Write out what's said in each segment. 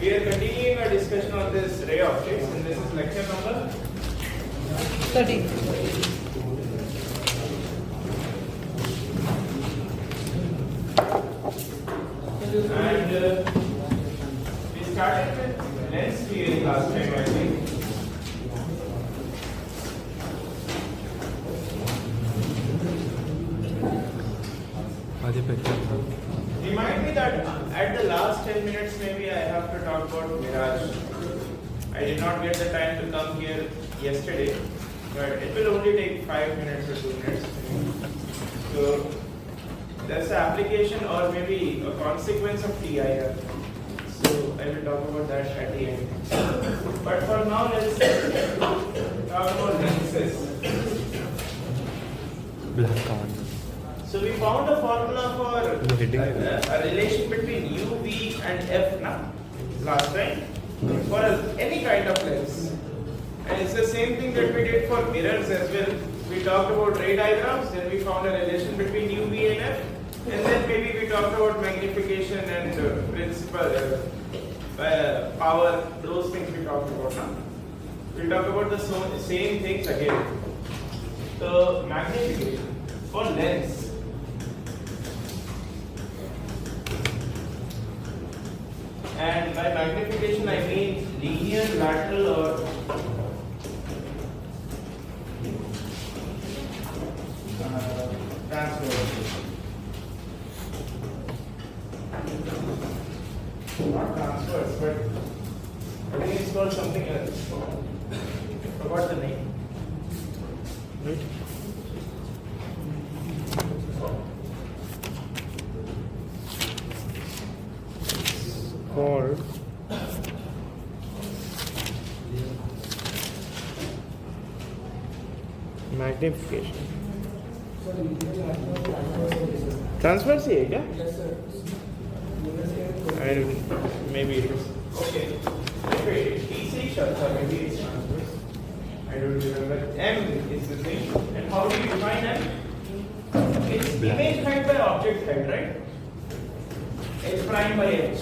We are continuing our discussion on this ray optics, and this is lecture number 13. And we started with lens theory last time, I think. Remind me that at the last 10 minutes maybe I have to talk about mirage. I did not get the time to come here yesterday, but it will only take 5 minutes or 2 minutes. So that's the application or maybe a consequence of TIR. So I will talk about that at the end. But for now, let's talk about lenses. Black card. So we found a formula for a relation between UV and F last time for any kind of lens. And it's the same thing that we did for mirrors as well. We talked about ray diagrams, then we found a relation between UV and F, and then maybe we talked about magnification and principal power, those things we talked about now. We'll talk about the same things again. So magnification for lens. And by magnification I mean linear, lateral or transverse. Not transverse, but I think it's called something else. Forgot the name. Right? Called magnification. Transverse ही है क्या? I don't. Maybe it is. Okay. Wait, DC shuts or maybe it's transverse. I don't remember. M is the thing. And how do you define M? It's image height by object height, right? H prime by H.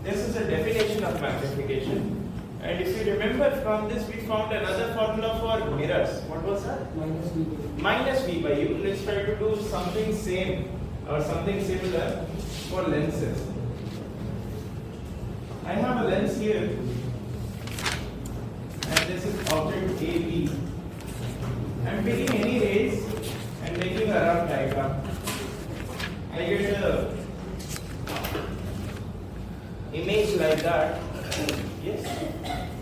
This is the definition of magnification. And if you remember from this, we found another formula for mirrors. What was that? Minus V by U. Let's try to do something same or something similar for lenses. I have a lens here, and this is object AB. I'm taking any rays and making a rough diagram. I get a image like that. Yes.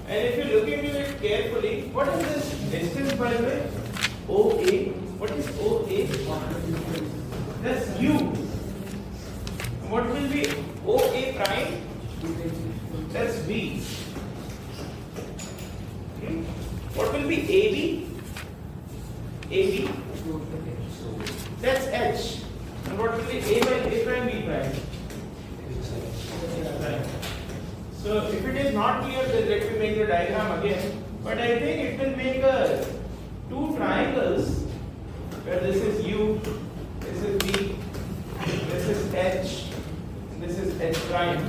And if you look into it carefully, what is this distance by the way? OA. What is OA? That's U. What will be OA prime? That's V. What will be AB? AB. That's H. And what will be A by A prime B prime? So if it is not clear, then let me make the diagram again. But I think it will make two triangles where this is U, this is V, this is H, and this is H prime.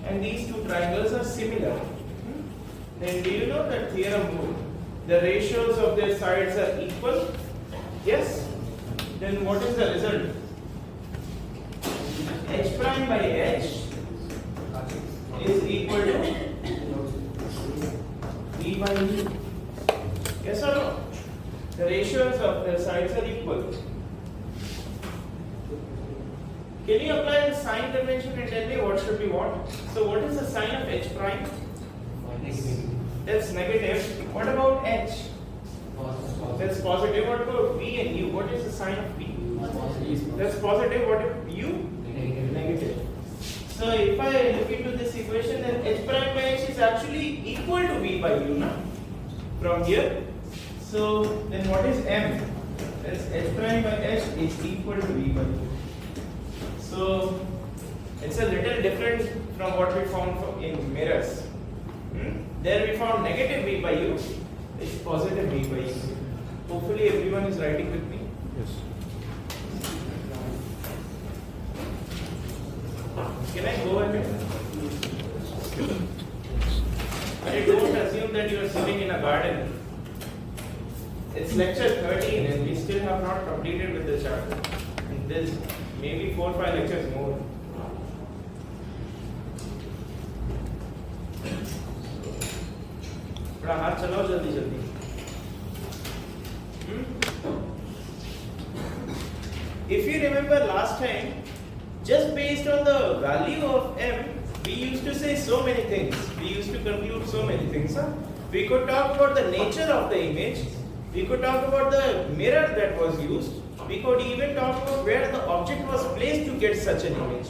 And these two triangles are similar. Then do you know that theorem? The ratios of their sides are equal? Yes? Then what is the result? H prime by H is equal to V by U. Yes or no? The ratios of the sides are equal. Can you apply the sign convention and tell me what should be what? So what is the sign of H prime? That's negative. What about H? That's positive. What about V and U? What is the sign of V? That's positive. What if U? Negative. So if I look into this equation, then H prime by H is actually equal to V by U now. From here. So then what is M? That's H prime by H is equal to V by U. So it's a little different from what we found in mirrors. There we found negative V by U. It's positive V by U. Hopefully everyone is writing with me. Yes. Can I go ahead? I don't assume that you are sitting in a garden. It's lecture 13 and we still have not completed with the chapter. And there's maybe 4 or 5 lectures more. थोड़ा हाथ चलाओ जल्दी जल्दी. If you remember last time, just based on the value of m, we used to say so many things. We used to conclude so many things. Huh? We could talk about the nature of the image. We could talk about the mirror that was used. We could even talk about where the object was placed to get such an image.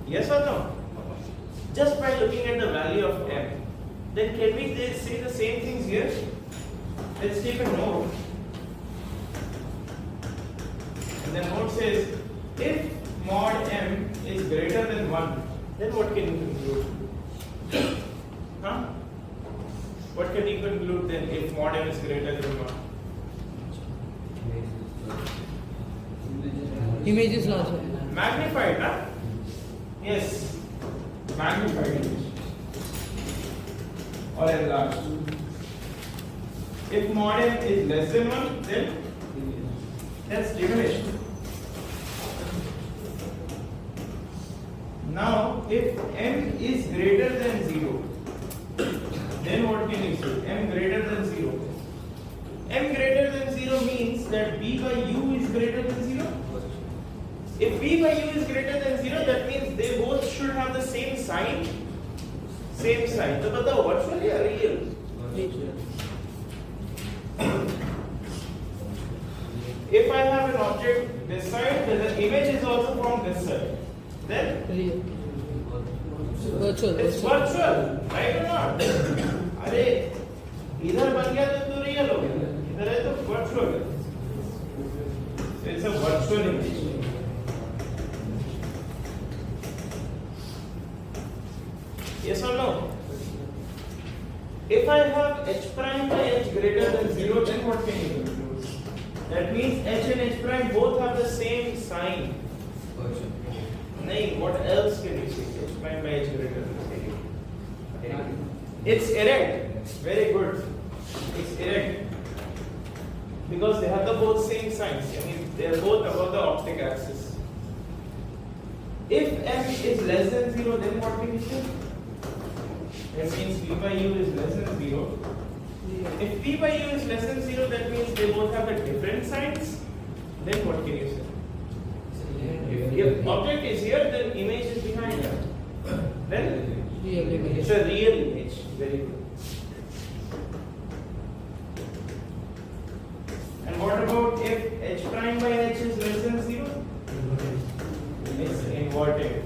Yes or no? Just by looking at the value of m. Then can we say the same things here? Let's take a note. And the note says, if mod m is greater than 1, then what can you conclude? Huh? What can you conclude then if mod m is greater than 1? Image is larger. Magnified, huh? Yes. Magnified image. Or enlarged. If mod m is less than 1, then that's diminished. Now, if m is greater than 0, then what can you say? M greater than 0. M greater than 0 means that b by u is greater than 0. If b by u is greater than 0, that means they both should have the same sign. Same sign. So, बताओ virtual या real? If I have an object this side, then the image is also from this side. Then Real. Virtual. it's virtual, right or not? अरे इधर बन गया तो real हो गया. इधर है तो virtual है. So it's a virtual image. Yes or no? If I have h prime by h greater than 0, then what can you conclude? That means h and h prime both have the same sign. No, what else can you say? H prime by h greater than 0. It's erect. Very good. It's erect. Because they have the both same signs. I mean, they are both above the optic axis. If m is less than 0, then what can you say? That means p by u is less than 0. If p by u is less than 0, that means they both have the different signs. Then what can you say? If object is here, then image is behind that. Then Real image. it's a real image. Very good. And what about if h prime by h is less than 0? It's inverted.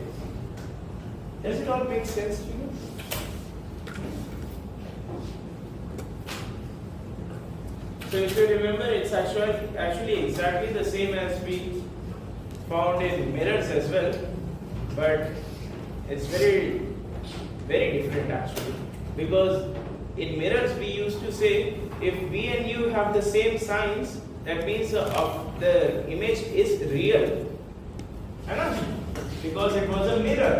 Does it all make sense to you? So if you remember, it's actually exactly the same as we found in mirrors as well, but it's very, very different actually. Because in mirrors we used to say if v and u have the same signs, that means the image is real. है ना? Because it was a mirror.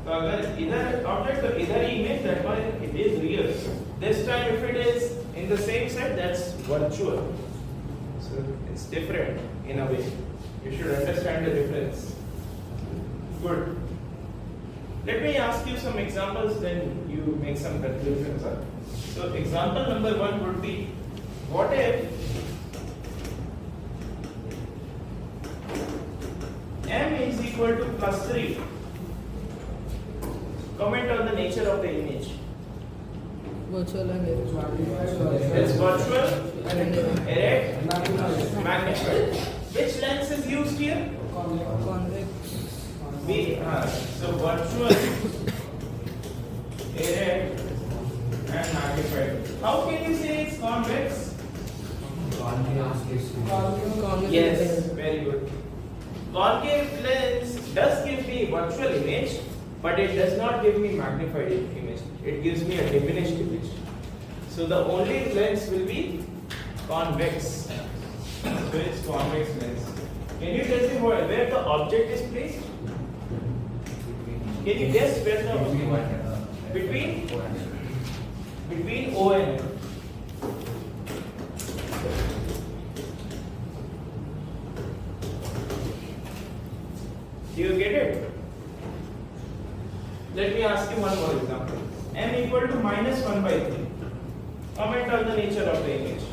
तो अगर इधर object तो इधर ही image, that one it is real. This time if it is in the same side, that's virtual. So it's different in a way. You should understand the difference. Good. Let me ask you some examples, then you make some conclusions. Huh? So example number 1 would be, what if m is equal to +3? Comment on the nature of the image. Virtual and erect. It's virtual, erect, magnified. Which lens is used here? Convex. So virtual, erect, and magnified. How can you say it's convex? Convex. Yes, very good. Concave lens does give me virtual image, but it does not give me magnified image. It gives me a diminished image. So the only lens will be convex. So it's convex lens. Can you tell me where the object is placed? Can you guess where the between O and F? Do you get it? Let me ask you one more example. M equal to -1/3. Comment on the nature of the image.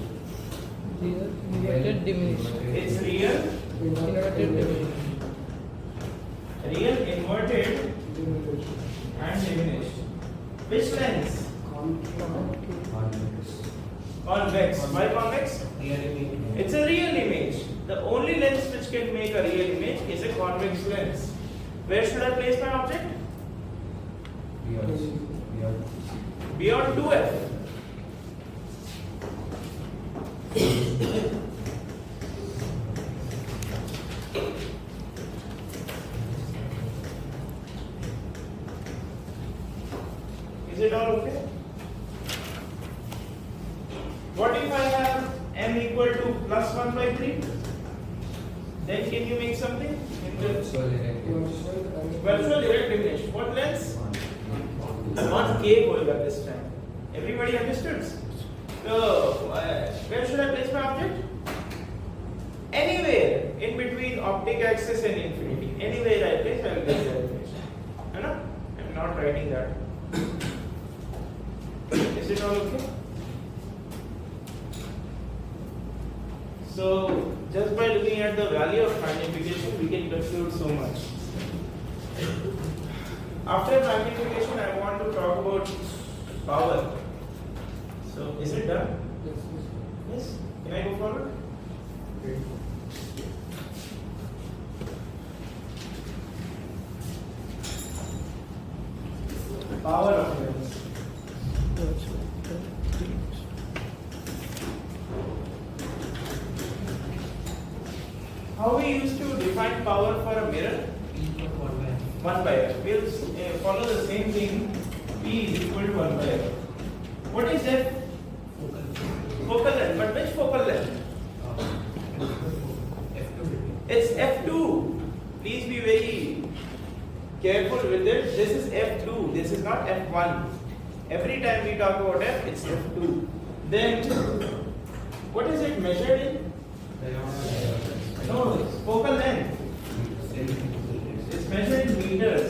Real, inverted, diminished. It's real, Inverted, diminished. real, inverted, and diminished. Which lens? Convex. Why convex? It's a real image. The only lens which can make a real image is a convex lens. Where should I place my object? Beyond 2f. Is it all okay? What if I have m equal to +1/3? Then can you make something? Virtual direct image. What lens? Not K होगा this time. Everybody understood? So where should I place my object? Anywhere in between optic axis and infinity. Anywhere I place, I will get the image. You know? I'm not writing that. Is it all okay? So just by looking at the value of magnification, we can conclude so much. After magnification, I want to talk about power. So is it done? Yes. Can I go forward? Power of lens. How we used to define power for a mirror? 1/f. We'll follow the same thing. P is equal to 1/f. What is F? Focal length. But which focal length? It's F2. Please be very careful with it. This is F2. This is not F1. Every time we talk about F, it's F2. Then, what is it measured in? No, it's focal length. It's measured in meters.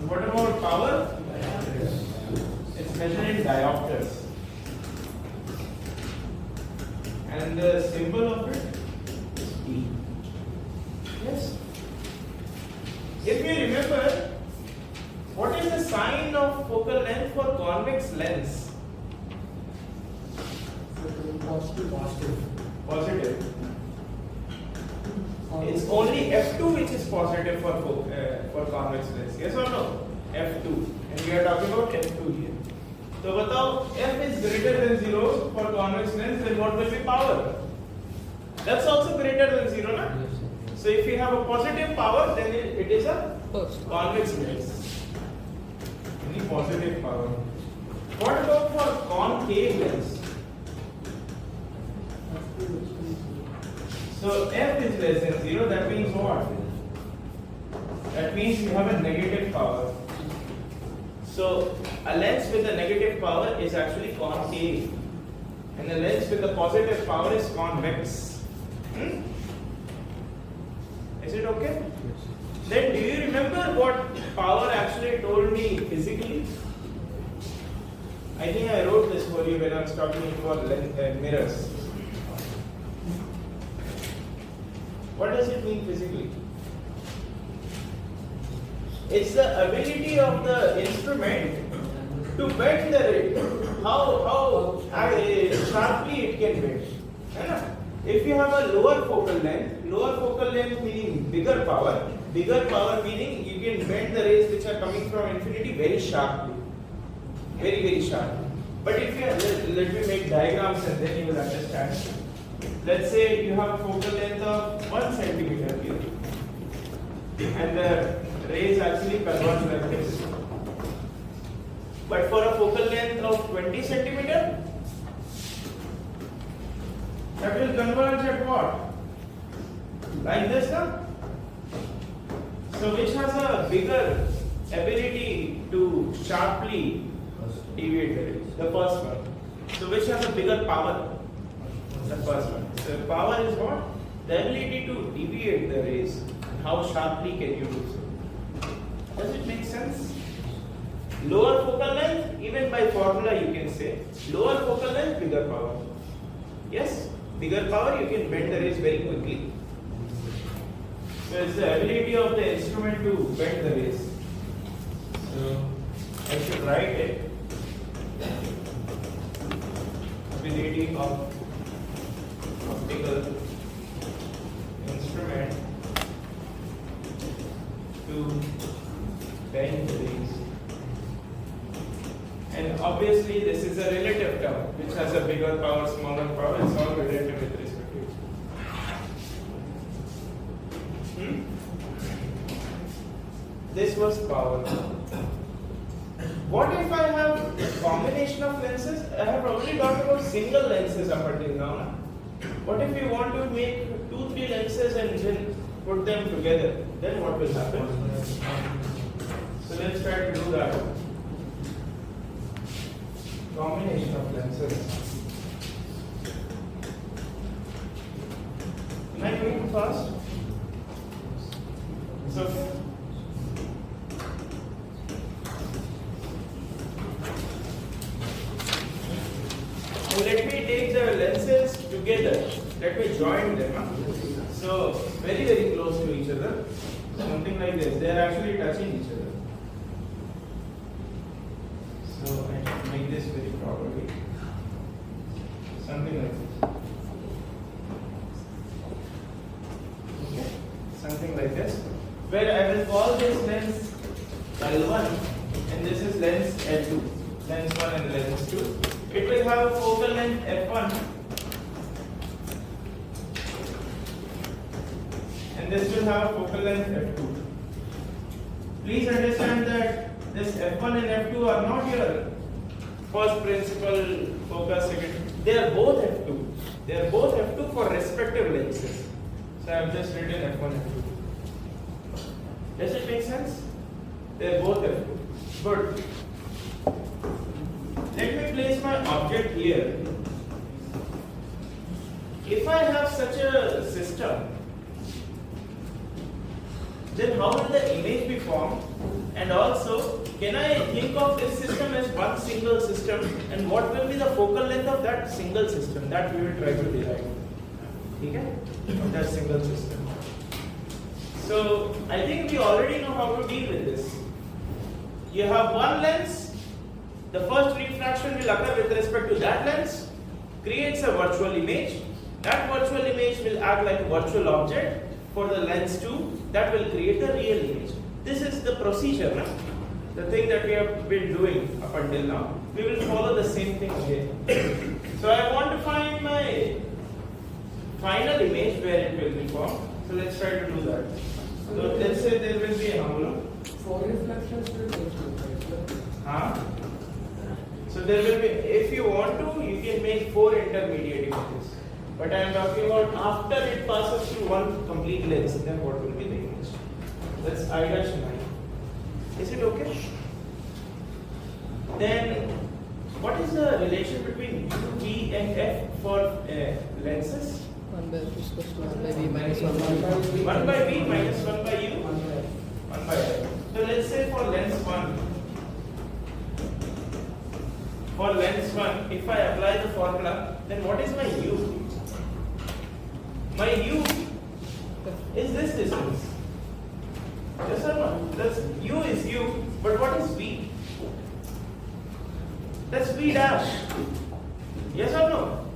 What about power? It's measured in diopters. And the symbol of it is P. Yes. If you remember, what is the sign of focal length for convex lens? Positive. It's only F2 which is positive for convex lens. Yes or no? F2. And we are talking about F2 here. So batao, F is greater than 0 for convex lens, then what will be power? That's also greater than 0, na? So if you have a positive power, then it is a convex lens. Only positive power. What about for concave lens? So F is less than 0, that means what? That means you have a negative power. So a lens with a negative power is actually concave, and a lens with a positive power is convex. Is it okay? Then do you remember what power actually told me physically? I think I wrote this for you when I was talking about mirrors. What does it mean physically? It's the ability of the instrument to bend the ray. How sharply it can bend. If you have a lower focal length meaning bigger power meaning you can bend the rays which are coming from infinity very sharply, very sharply. But if you let me make diagrams and then you will understand. Let's say you have a focal length of 1 centimeter here, and the rays actually converge like this. But for a focal length of 20 centimeter, that will converge at what? Like this, now. So which has a bigger ability to sharply deviate the rays? The first one. So which has a bigger power? The first one. So power is what? The ability to deviate the rays. How sharply can you do so? Does it make sense? Lower focal length, even by formula you can say, lower focal length, bigger power. Yes? Bigger power, you can bend the rays very quickly. So it's the ability of the instrument to bend the rays. So I should write it. Ability of optical instrument to bend the rays. And obviously this is a relative term, which has a bigger power, smaller power. It's all relative with respect to it. This was power. What if I have a combination of lenses? I have already talked about single lenses up until now. What if you want to make 2-3 lenses and then put them together? Then what will happen? So let's try to do that. Combination of lenses. Am I doing it fast? So let me take the lenses together. Let me join them. So very very close to each other. Something like this. They are actually touching each other. So I should make this very properly. Something like this. Okay. Something like this. Where I will call this lens L1 and this is lens L2. Lens 1 and lens 2. It will have a focal length f1 and this will have a focal length f2. Please understand that this f1 and f2 are not your first principal focus, second. They are both f2. They are both f2 for respective lenses. So I have just written f1 f2. Does it make sense? They are both f2. Good. Let me place my object here. If I have such a system, then how will the image be formed? And also, can I think of this system as one single system? And what will be the focal length of that single system? That we will try to derive. Okay? That single system. So, I think we already know how to deal with this. You have one lens. The first refraction will occur with respect to that lens, creates a virtual image. That virtual image will act like a virtual object for the lens 2 that will create a real image. This is the procedure, right? The thing that we have been doing up until now. We will follow the same thing again. So I want to find my final image where it will be formed. So let's try to do that. So let's say there will be a envelope. 4 reflections will take. So there will be, if you want to, you can make 4 intermediate images. But I am talking about after it passes through one complete lens, then what will be the image? That's I-9. Is it okay? Then, what is the relation between U, V and F for lenses? 1 by f is equal to 1 by v minus 1 by 1 by V minus 1 by U? 1 by F. So let's say for lens 1. For lens 1, if I apply the formula, then what is my U? My U is this distance. Yes or no? That's U is U, but what is V? That's V dash. Yes or no?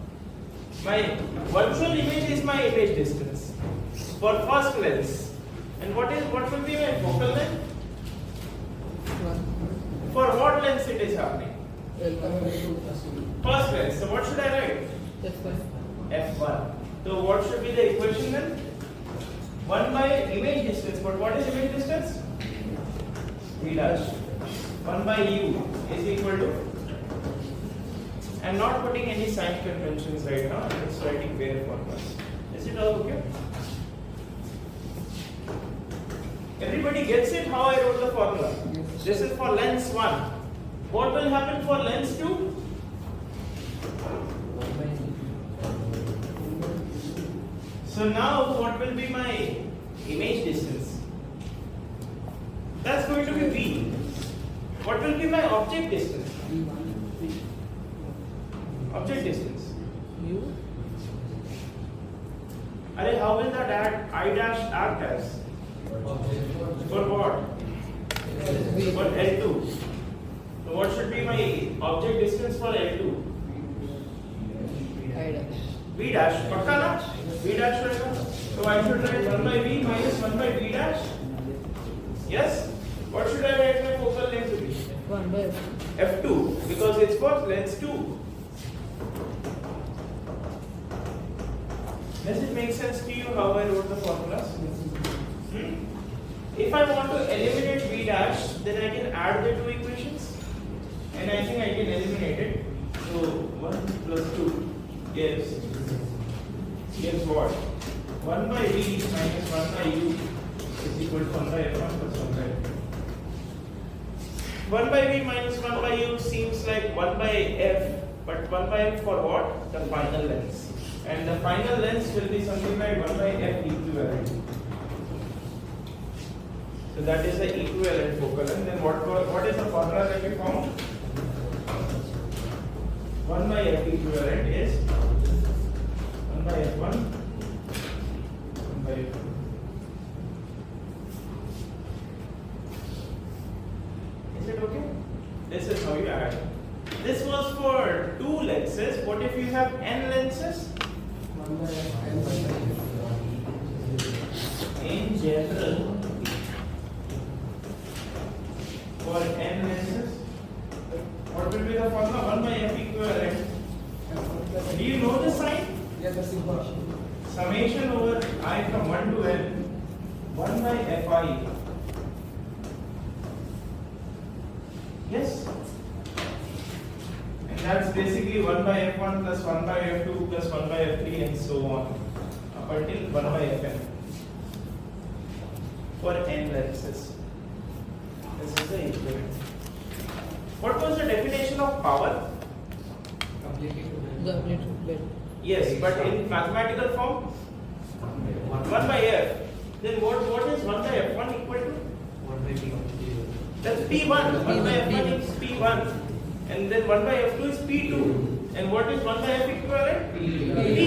My virtual image is my image distance for first lens. And what will be my focal length? 1. For what lens it is happening? L1. First lens. So what should I write? F1. F1. So what should be the equation then? 1 by image distance. But what is image distance? V dash. 1 by U is equal to. I am not putting any sign conventions right now. I am just writing bare formulas. Is it all okay? Everybody gets it how I wrote the formula? This is for lens 1. What will happen for lens 2? So now what will be my image distance? That's going to be V. What will be my object distance? Object distance. U. Arey, how will that I dash act as? For what? For L2. So what should be my object distance for L2? I dash. V dash. Pakka na? V dash hoega. So I should write 1 by V minus 1 by V dash. Yes? What should I write my focal length to be? 1 by F2, because it's for lens 2. Does it make sense to you how I wrote the formulas? If I want to eliminate V dash, then I can add the two equations. And I think I can eliminate it. So 1 plus 2 gives what? 1 by V minus 1 by U is equal to 1 by F1 plus 1 by F2. 1 by V minus 1 by U seems like 1 by F, but 1 by F for what? The final length. And the final length will be something like 1 by F equivalent. So that is the equivalent focal length. Then what is the formula that we found? 1 by F equivalent is 1 by F1, 1 by F2. Is it okay? This is how you add. This was for 2 lenses. What if you have n lenses? In general, for n lenses, what will be the formula? 1 by F equivalent. Do you know the sign? Yes, the sigma. Summation over I from 1 to n, 1 by Fi. Yes? And that's basically 1 by F1 plus 1 by F2 plus 1 by F3 and so on up until 1 by Fn for n lenses. This is the equivalent. What was the definition of power? The amplitude. Yes, but in mathematical form? 1 by F. Then what is 1 by F1 equal to? 1 by P. That's P1. 1 by F1 is P1. And then 1 by F2 is P2. And what is 1 by F equivalent? P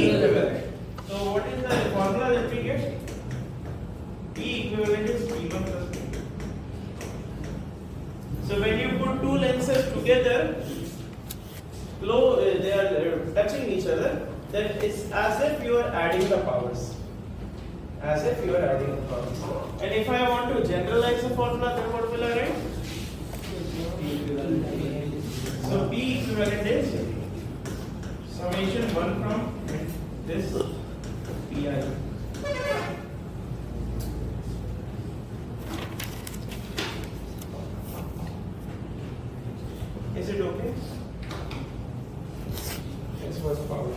equivalent. So what is the formula that we get? P equivalent is P1 plus P2. So when you put 2 lenses together, they are touching each other, then it's as if you are adding the powers. As if you are adding the powers. And if I want to generalize the formula, then what will I write? So P equivalent is summation 1 from this Pi. Is it okay? This was power.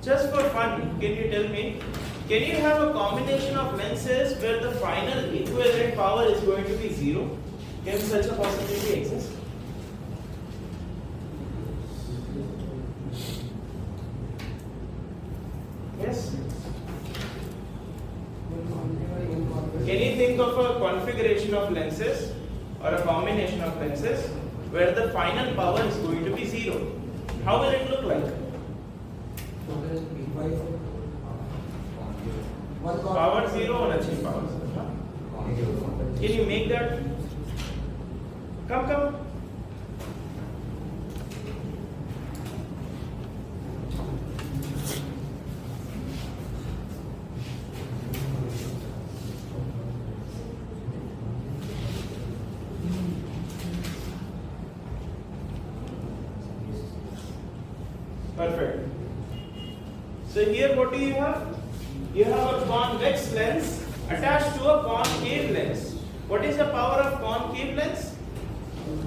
Just for fun, can you tell me? Can you have a combination of lenses where the final equivalent power is going to be 0? Can such a possibility exist? Yes? Can you think of a configuration of lenses or a combination of lenses where the final power is going to be 0? How will it look like? Power 0 होना चाहिए power 0. Can you make that? Come. Perfect. So here what do you have? You have a convex lens attached to a concave lens. What is the power of concave lens?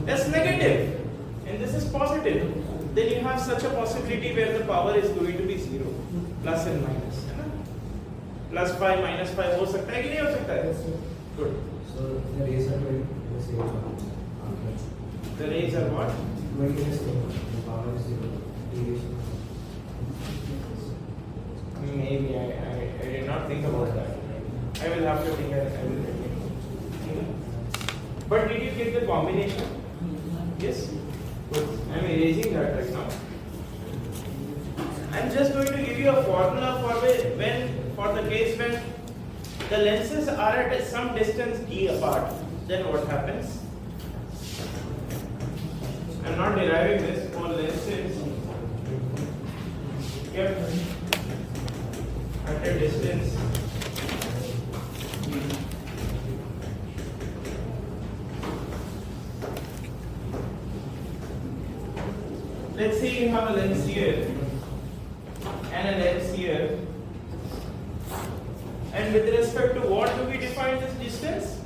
That's negative. And this is positive. Then you have such a possibility where the power is going to be 0. Plus and minus. है ना? Plus 5 minus 5 हो सकता है कि नहीं हो सकता है? Good. So the rays are very the same. The rays are what? Very the same. The power is zero. Deviation. Maybe I did not think about that. I will have to think. I will think. But did you get the combination? Yes. Good. I am erasing that right now. I am just going to give you a formula for the case when the lenses are at some distance d apart. Then what happens? I am not deriving this for lenses kept at a distance let's say you have a lens here and a lens here, and with respect to what do we define this distance?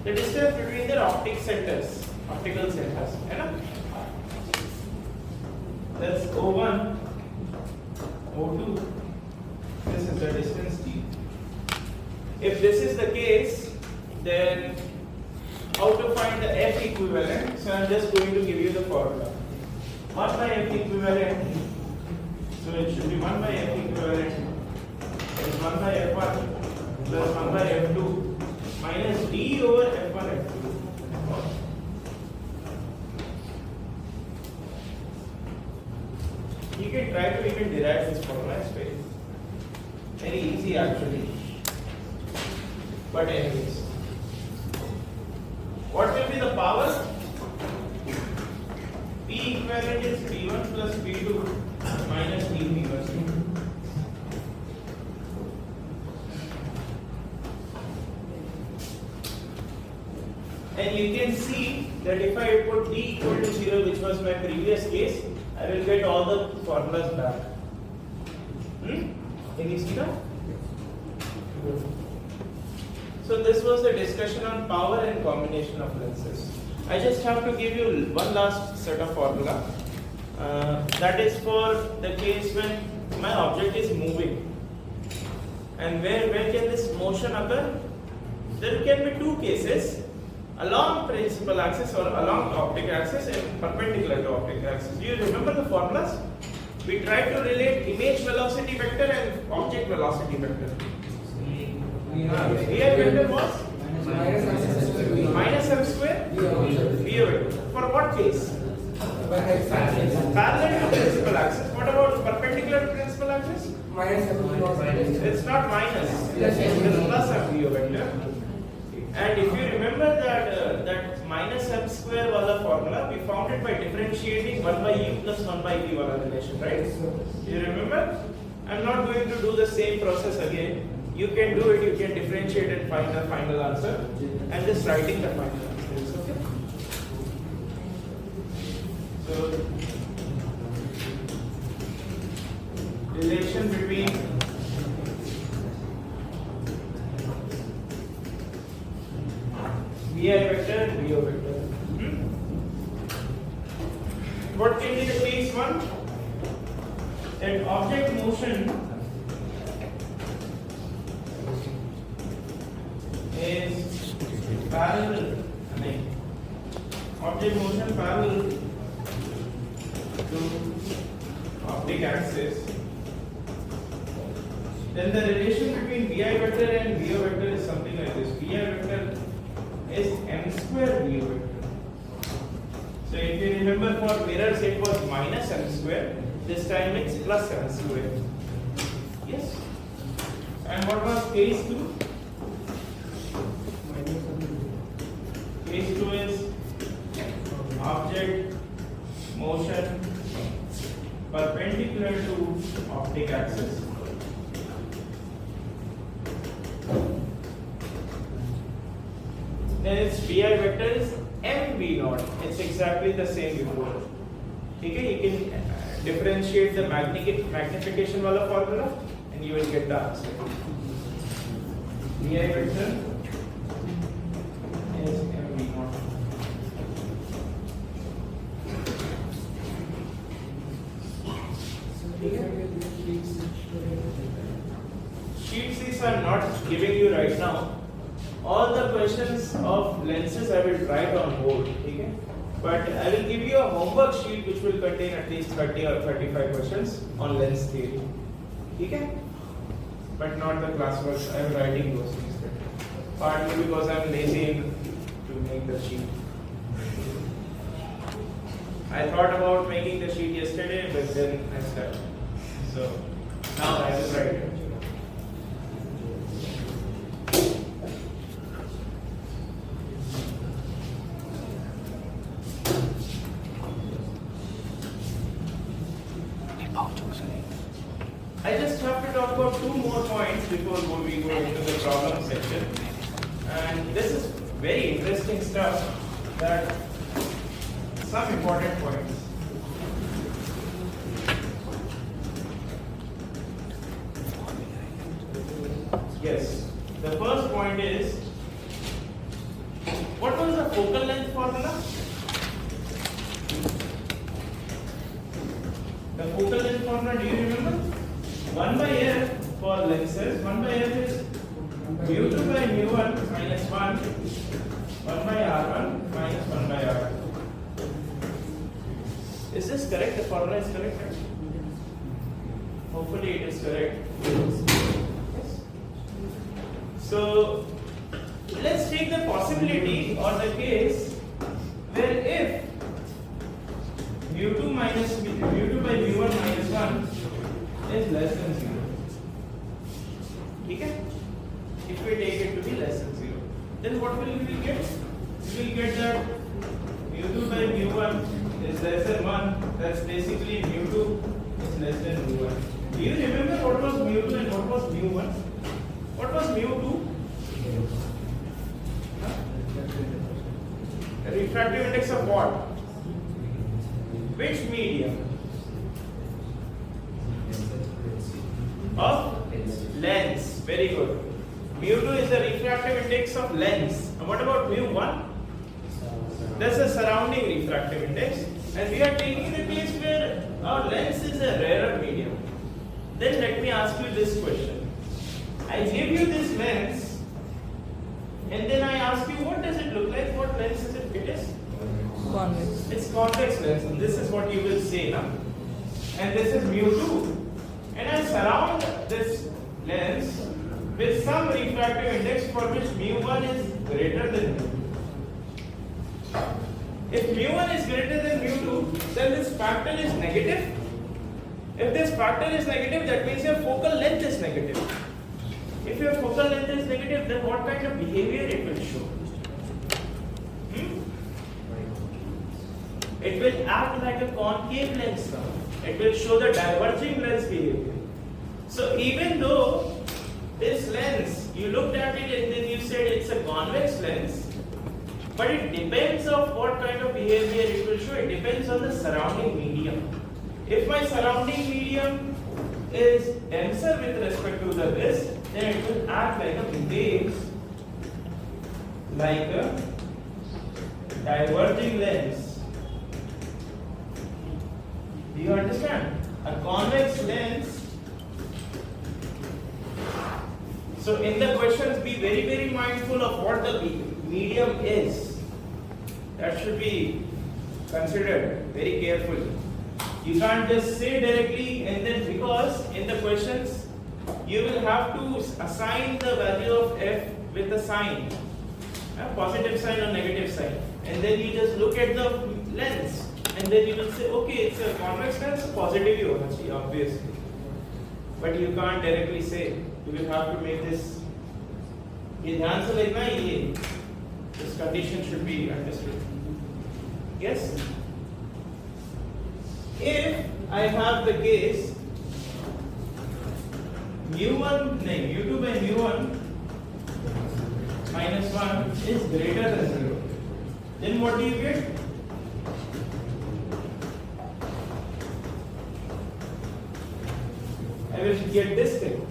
The distance between their optical centers, है that's O1, O2. This is the distance d. If this is the case, then how to find the F equivalent? So I am just going to give you the formula. 1 by F equivalent. So it should be 1 by F equivalent is 1 by F1 plus 1 by F2 minus d over F1 F2. You can try to even derive this formula. It's very easy actually. But anyways, what will be the power? P equivalent is P1 plus P2 minus P1. And you can see that if I put D equal to 0, which was my previous case, I will get all the formulas back. Can you see that? So this was the discussion on power and combination of lenses. I just have to give you one last set of formula. That is for the case when my object is moving. And where can this motion occur? There can be two cases. Along principal axis or along optic axis and perpendicular to optic axis. Do you remember the formulas? We tried to relate image velocity vector and object velocity vector. VI vector was minus m square VA vector. For what case? Parallel to principal axis. What about perpendicular to principal axis? It's not minus. It's plus m VA vector. And if you remember that minus m square wala formula, we found it by differentiating 1 by u plus 1 by v wala relation, right? You remember? I'm not going to do the same process again. You can do it, you can differentiate and find the final answer. I'm just writing the final answer. It's okay? So, relation between VI vector and VO vector. What can be the case one? That object motion is parallel. Object motion parallel to optic axis. Then the relation between VI vector and VO vector is something like this. VI vector is m square VO vector. So if you remember for mirrors it was minus m square, this time it's plus m square. Yes? And what was case 2? Case 2 is object motion perpendicular to optic axis. Then its VI vector is mv naught. It's exactly the same before. Okay, you can differentiate the magnification wala formula and you will get the answer. VI vector is mv naught. Sheet 6 I am not giving you right now. All the questions of lenses I will write on board, okay? But I will give you a homework sheet which will contain at least 30 or 35 questions on lens theory, okay? But not the classwork. I am writing those things. Partly because I am lazy to make the sheet. I thought about making the sheet yesterday, but then I slept. So now I will write it. I just have to talk about two more points before we go into the problem section. And this is very interesting stuff, that some important points. Yes, the first point is, what was the focal length formula? The focal length formula, do you remember? 1 by f for lenses, 1 by f is mu2 by mu1 minus 1, 1 by r1 minus 1 by r2. Is this correct? The formula is correct, right? Hopefully it is correct. Yes. So let's take the possibility or the case where if mu2 by mu1 minus 1 is less than 0. Okay? If we take it to be less than 0, then what will we get? We will get that mu2 by mu1 is less than 1. That's basically mu2 is less than mu1. Do you remember what was mu2 and what was mu1? What was mu2? The refractive index of what? Which medium? Of lens. Very good. Mu2 is the refractive index of lens. And what about mu1? That's the surrounding refractive index. And we are taking the case where our lens is a rarer medium. Then let me ask you this question. I give you this lens, and then I ask you, what does it look like? What lens is it? It is Convex. It's convex lens, and this is what you will say now. And this is mu2. And I surround this lens with some refractive index for which mu1 is greater than mu2. If mu1 is greater than mu2, then this factor is negative. If this factor is negative, that means your focal length is negative. If your focal length is negative, then what kind of behavior it will show? It will act like a concave lens now. It will show the diverging lens behavior. So even though this lens, you looked at it and then you said it's a convex lens, but it depends on what kind of behavior it will show. It depends on the surrounding medium. If my surrounding medium is denser with respect to the this, then it will act like a behave like a diverging lens. Do you understand? A convex lens. So in the questions, be very, very mindful of what the medium is. That should be considered very carefully. You can't just say directly, and then because in the questions you will have to assign the value of f with a sign, a positive sign or negative sign, and then you just look at the lens, and then you will say, okay, it's a convex lens, positive you obviously, but you can't directly say. You will have to make this. ये ध्यान से देखना ये. This condition should be understood. Yes. If I have the case mu2 by mu1 minus 1 is greater than 0, then what do you get? I will get this thing.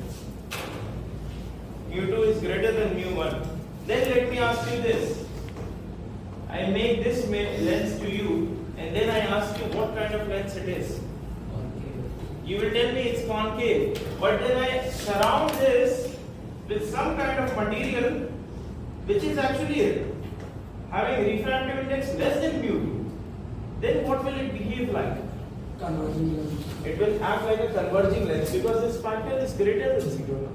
mu2 is greater than mu1. Then let me ask you this. I make this lens to you, and then I ask you what kind of lens it is. You will tell me it's concave, but then I surround this with some kind of material which is actually having refractive index less than mu2, then what will it behave like? Converging lens. It will act like a converging lens because this factor is greater than 0.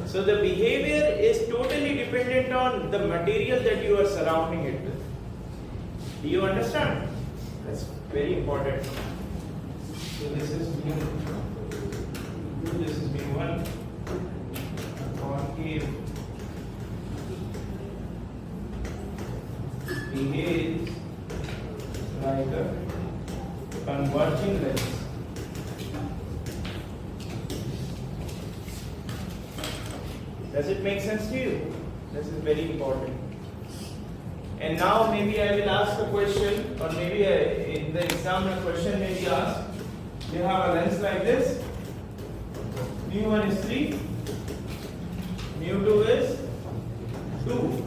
So the behavior is totally dependent on the material that you are surrounding it with. Do you understand? That's very important. So this is mu2, this is mu1, concave behaves like a converging lens. Does it make sense to you? This is very important. And now maybe I will ask a question, or maybe in the exam a question may be asked. You have a lens like this. mu1 is 3, mu2 is 2.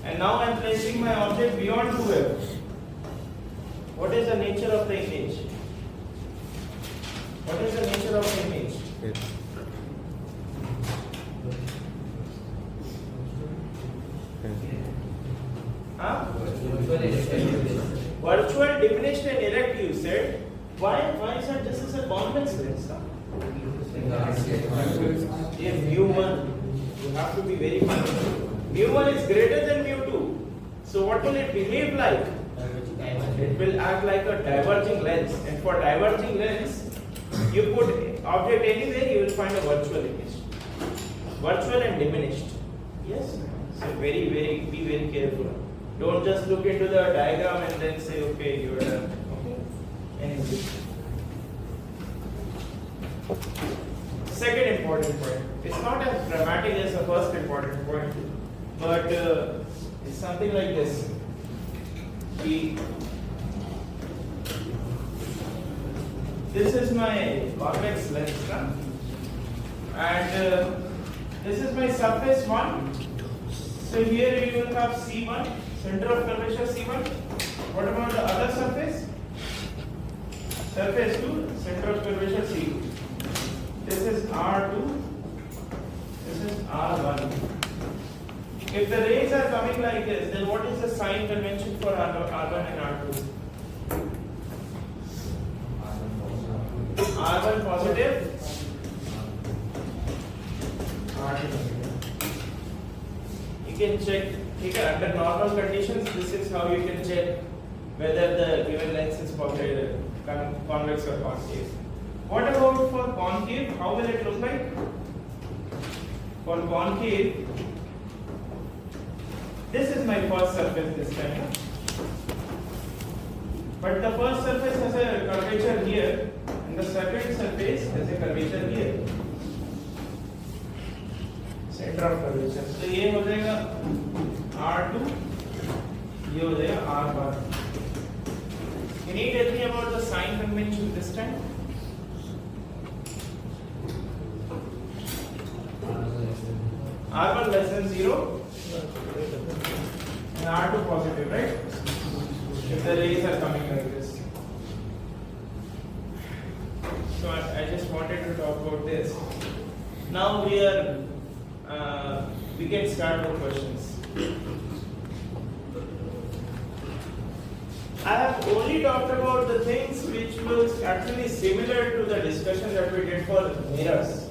And now I am placing my object beyond 2f. What is the nature of the image? What is the nature of the image? Huh? Virtual, diminished and erect, you said. Why said this is a convex lens? If mu1, you have to be very mindful. mu1 is greater than mu2. So what will it behave like? It will act like a diverging lens. And for diverging lens, you put object anywhere, you will find a virtual image. Virtual and diminished. Yes? So be very careful. Don't just look into the diagram and then say, okay, you are done. Okay? Anyway. Second important point. It's not as dramatic as the first important point, but it's something like this. This is my convex lens, huh? And this is my surface 1. So here you will have C1, center of curvature C1. What about the other surface? Surface 2, center of curvature C2. This is R2, this is R1. If the rays are coming like this, then what is the sign convention for R1 and R2? R1 positive, R2 negative. You can check, under normal conditions, this is how you can check whether the given lens is positive, convex or concave. What about for concave? How will it look like? For concave, this is my first surface this time. But the first surface has a curvature here, and the second surface has a curvature here. Center of curvature. So ये हो जाएगा R2, ये हो जाएगा R1. Can you tell me about the sign convention this time? R1 less than 0 and R2 positive, right? If the rays are coming like this. So I just wanted to talk about this. Now we can start with questions. I have only talked about the things which looks actually similar to the discussion that we did for mirrors.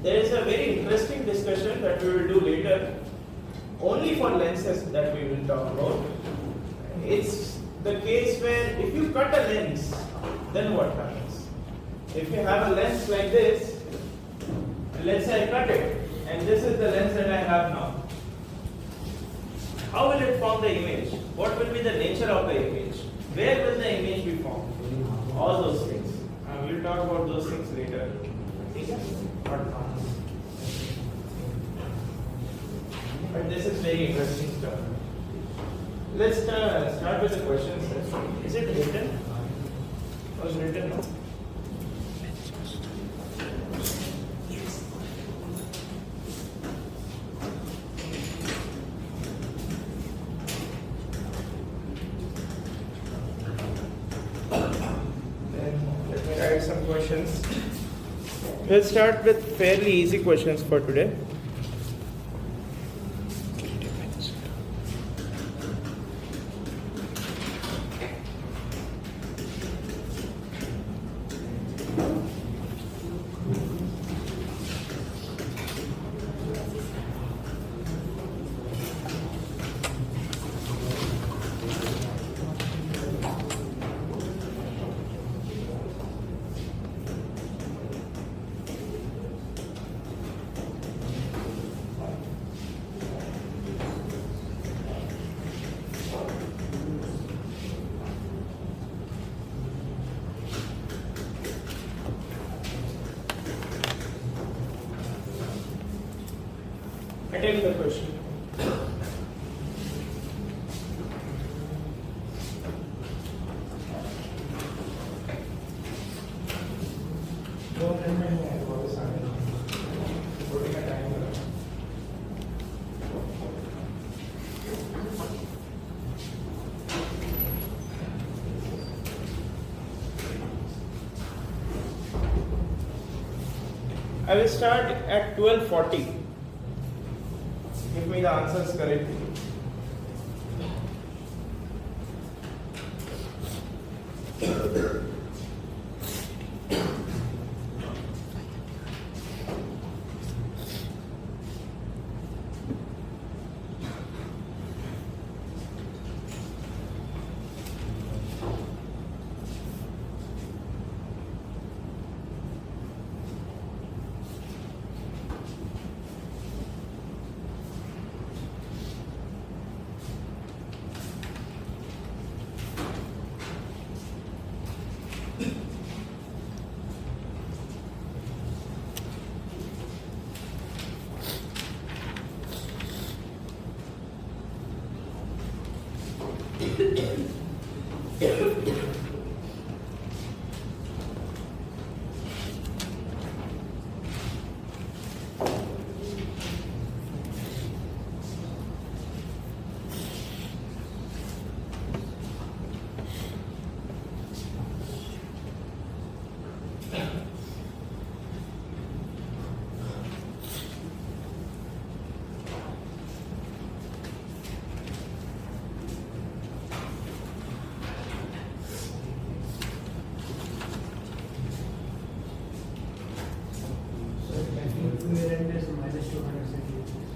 There is a very interesting discussion that we will do later, only for lenses that we will talk about. It's the case where if you cut a lens, then what happens? If you have a lens like this, let's say I cut it, and this is the lens that I have now. How will it form the image? What will be the nature of the image? Where will the image be formed? All those things. We will talk about those things later. But this is very interesting stuff. Let's start with the questions. Is it written? Was written? No? Let me write some questions. We'll start with fairly easy questions for today. take the question. I will start at 12:40. Give me the answers correctly.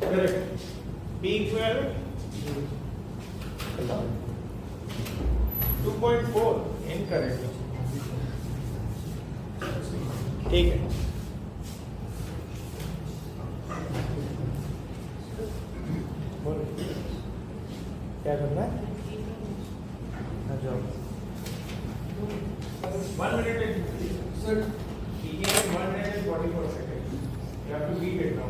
Correct. P equivalent 2.4. Incorrect. ठीक है. क्या करना है? 1 minute and 50. Sir, he gave 1 minute and 44 seconds. You have to beat it now.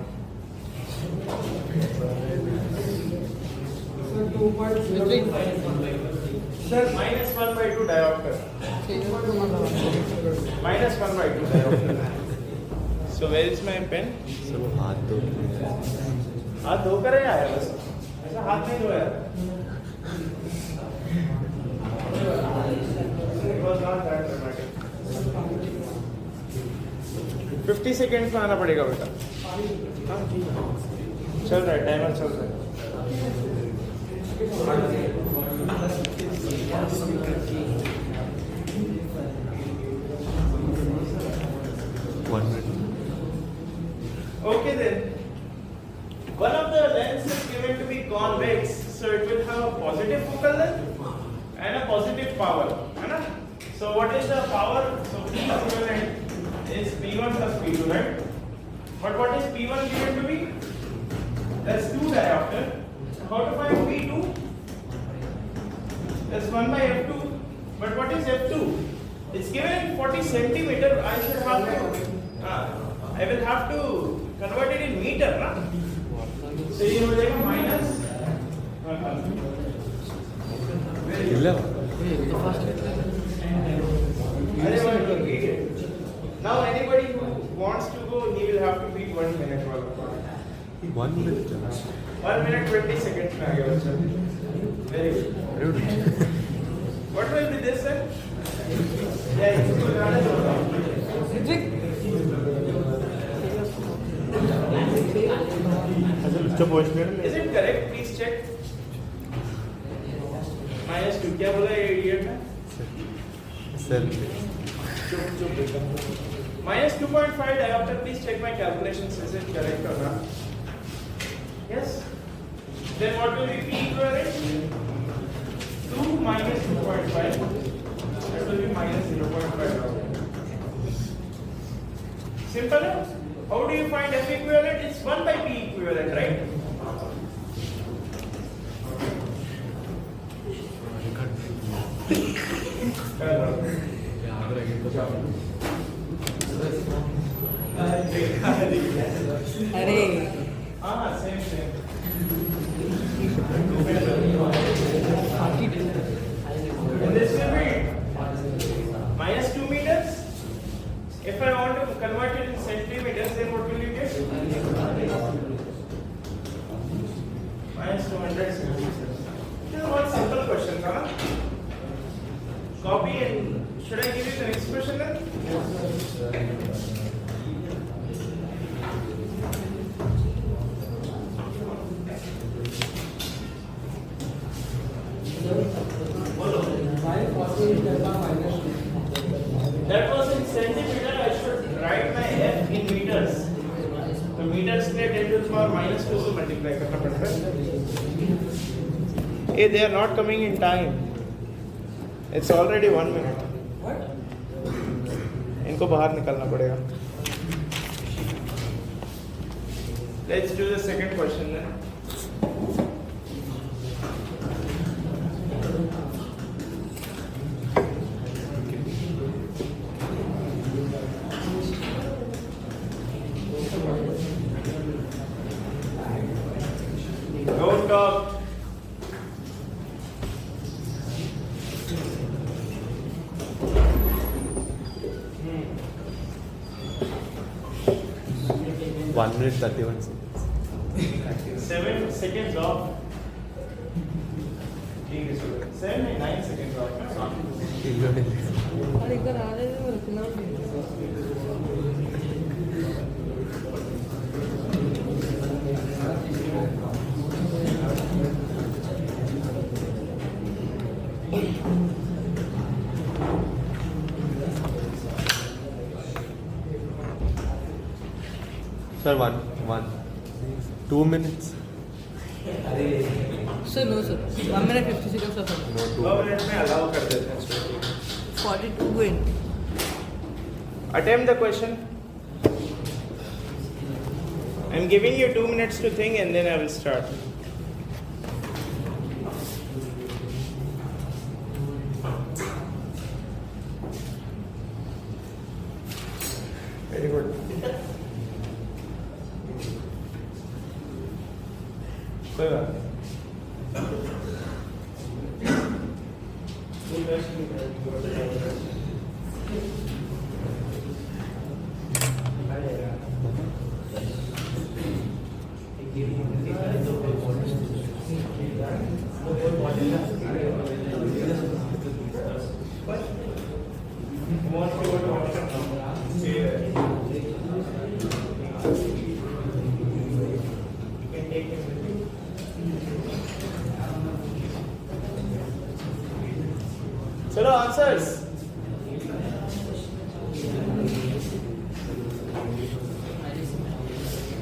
Sir, 2.0. Sir, minus 1 by 2 diopter. Minus 1 by 2 diopter. So where is my pen? सब हाथ धो हाथ धोकर ही आया बस. ऐसा हाथ नहीं धोया. It was not that dramatic. 50 seconds में आना पड़ेगा बेटा. हाँ ठीक है. चल रहा है, टाइमर चल रहा है. Okay then. One of the lenses is given to be convex, so it will have a positive focal length and a positive power. है ना? So what is the power? So P equivalent is P1 plus P2, right? But what is P1 given to be? That's 2 diopter. How to find P2? That's 1 by F2. But what is F2? It's given in 40 centimeter. I should have to. I will have to convert it in meter, na? So ये हो जाएगा minus. Now anybody who wants to go, he will have to beat 1 minute. 1 minute. 1 minute 20 seconds में आ गया बच्चा. Very good. What will be this, sir? Yeah, इसको ज़्यादा जोड़ना. Is it correct? Please check. Minus 2. क्या बोला ये idiot ने? Minus 2.5 diopter. Please check my calculations. Is it correct or not? Yes. Then what will be P equivalent? 2 minus 2.5. That will be minus 0.5. Simple enough. How do you find F equivalent? It's 1 by P equivalent, right? अरे हाँ हाँ same. And this will be minus 2 meters. If I want to convert it in centimeters, then what will you get? Minus 200 centimeters. This is one simple question, huh? Copy and should I give you the next question then? That was in centimeter. I should write my f in meters. The meters के 10 to the power minus 2 से multiply करना पड़ता है. Hey, they are not coming in time. It's already 1 minute. इनको बाहर निकलना पड़ेगा. Let's do the second question then. Don't talk. One minute 31 seconds. 7 seconds off. 7 and 9 seconds off. अरे इधर आ रहे हैं रुकना भी. Sir, one. 2 minutes. Sir, no sir. 1 minute 50 seconds or something. No, 2 2 minutes. minutes में allow कर देते हैं student. 42 going. Attempt the question. I'm giving you 2 minutes to think and then I will start. Very good. कोई बात नहीं. चलो answers.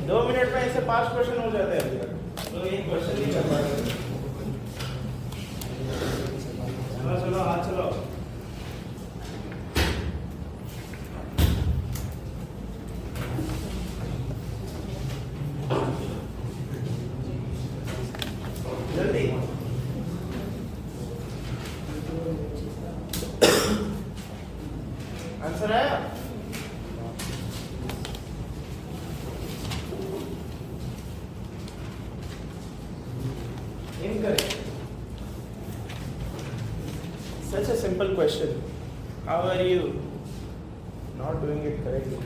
दो minute में ऐसे 5 क्वेश्चन हो जाते हैं अभी तक. तो एक क्वेश्चन नहीं कर पाएंगे. चलो चलो हाथ चलो. जल्दी. आंसर आया? Incorrect. Such a simple question. How are you not doing it correctly?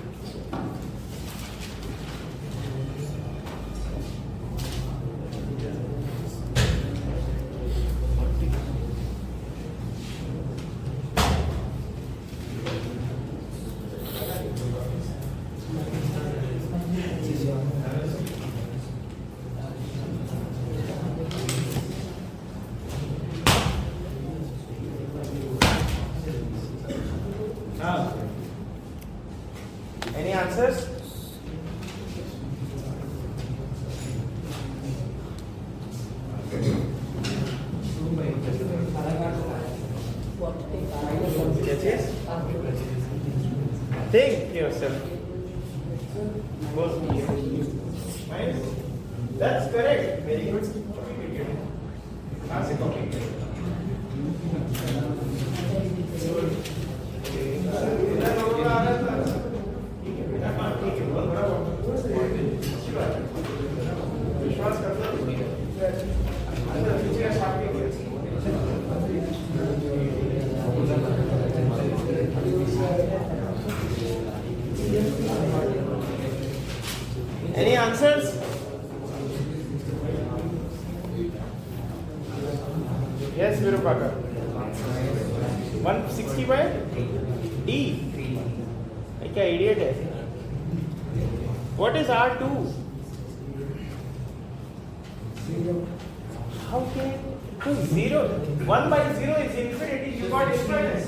Any answers? Yes. Think yourself. Nice. That's correct. Very good. Yes, Virupaka. 160 by D. क्या idiot है? What is R2? How can it? 0? 1 by 0 is infinity. You got infinite.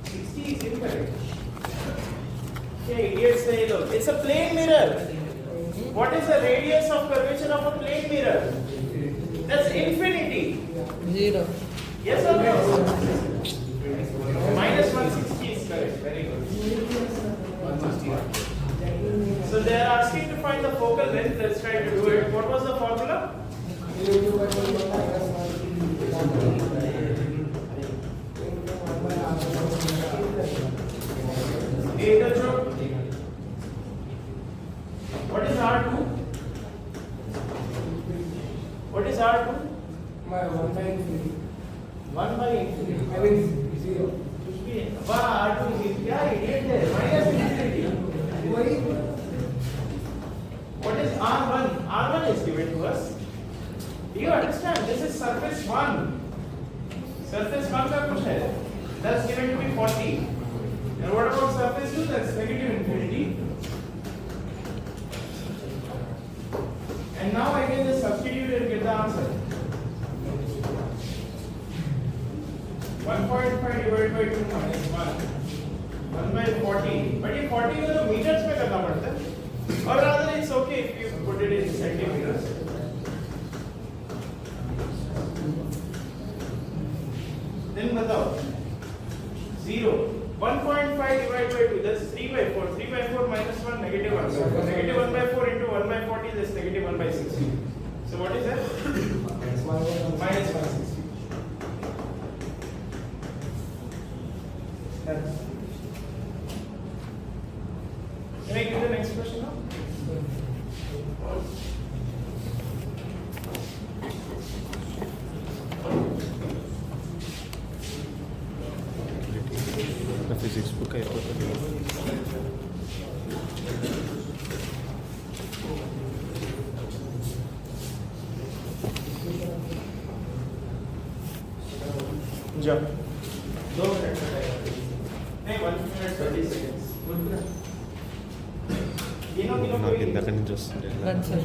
60 is infinite. क्या idiot say लोग? It's a plane mirror. What is the radius of curvature of a plane mirror? That's infinity. 0. Yes or no? Minus 160 is correct. Very good. So they are asking to find the focal length. Let's try to do it. What was the formula? What is R2? What is R2? 1 by infinity. I mean 0. R2 is क्या idiot है? Minus infinity. What is R1? R1 is given to us. Do you understand? This is surface 1. Surface 1 का कुछ है. That's given to be 40. And what about surface 2? That's negative infinity. And now I can just substitute and get the answer. 1.5 divided by 2 minus 1. 1 by 40. But ये 40 को तो meters में करना पड़ता है. Or rather, it's okay if you put it in centimeters. Then बताओ. 0. 1.5 divided by 2. That's 3 by 4. 3 by 4 minus 1, negative 1. So negative 1 by 4 into 1 by 40, that's negative 1 by 60. So what is that? Minus 160. Can I give the next question now? Physics book అయిపోతుంది. Jump. 2 minutes. नहीं 1 minute 30 seconds. నాకు ఇందాక నుంచి వస్తుంది. Run, sir.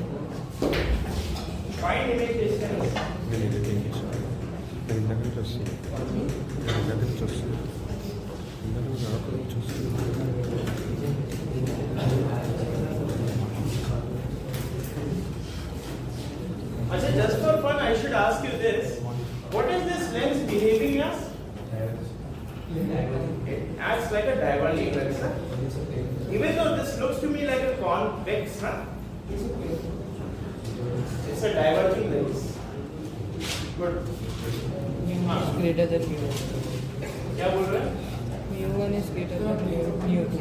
Find image distance. నేను ఇది చేశాను. నేను ఇందాక నుంచి వస్తుంది. ఇందాక నుంచి వస్తుంది. ఇందాక నుంచి నాకు నుంచి వస్తుంది. Achha, just for fun, I should ask you this. What is this lens behaving as? It acts like a diverging lens, sir. Even though this looks to me like a convex, huh? It's a diverging lens. Good. Greater than mu. क्या बोल रहे हैं? mu1 is greater than mu2.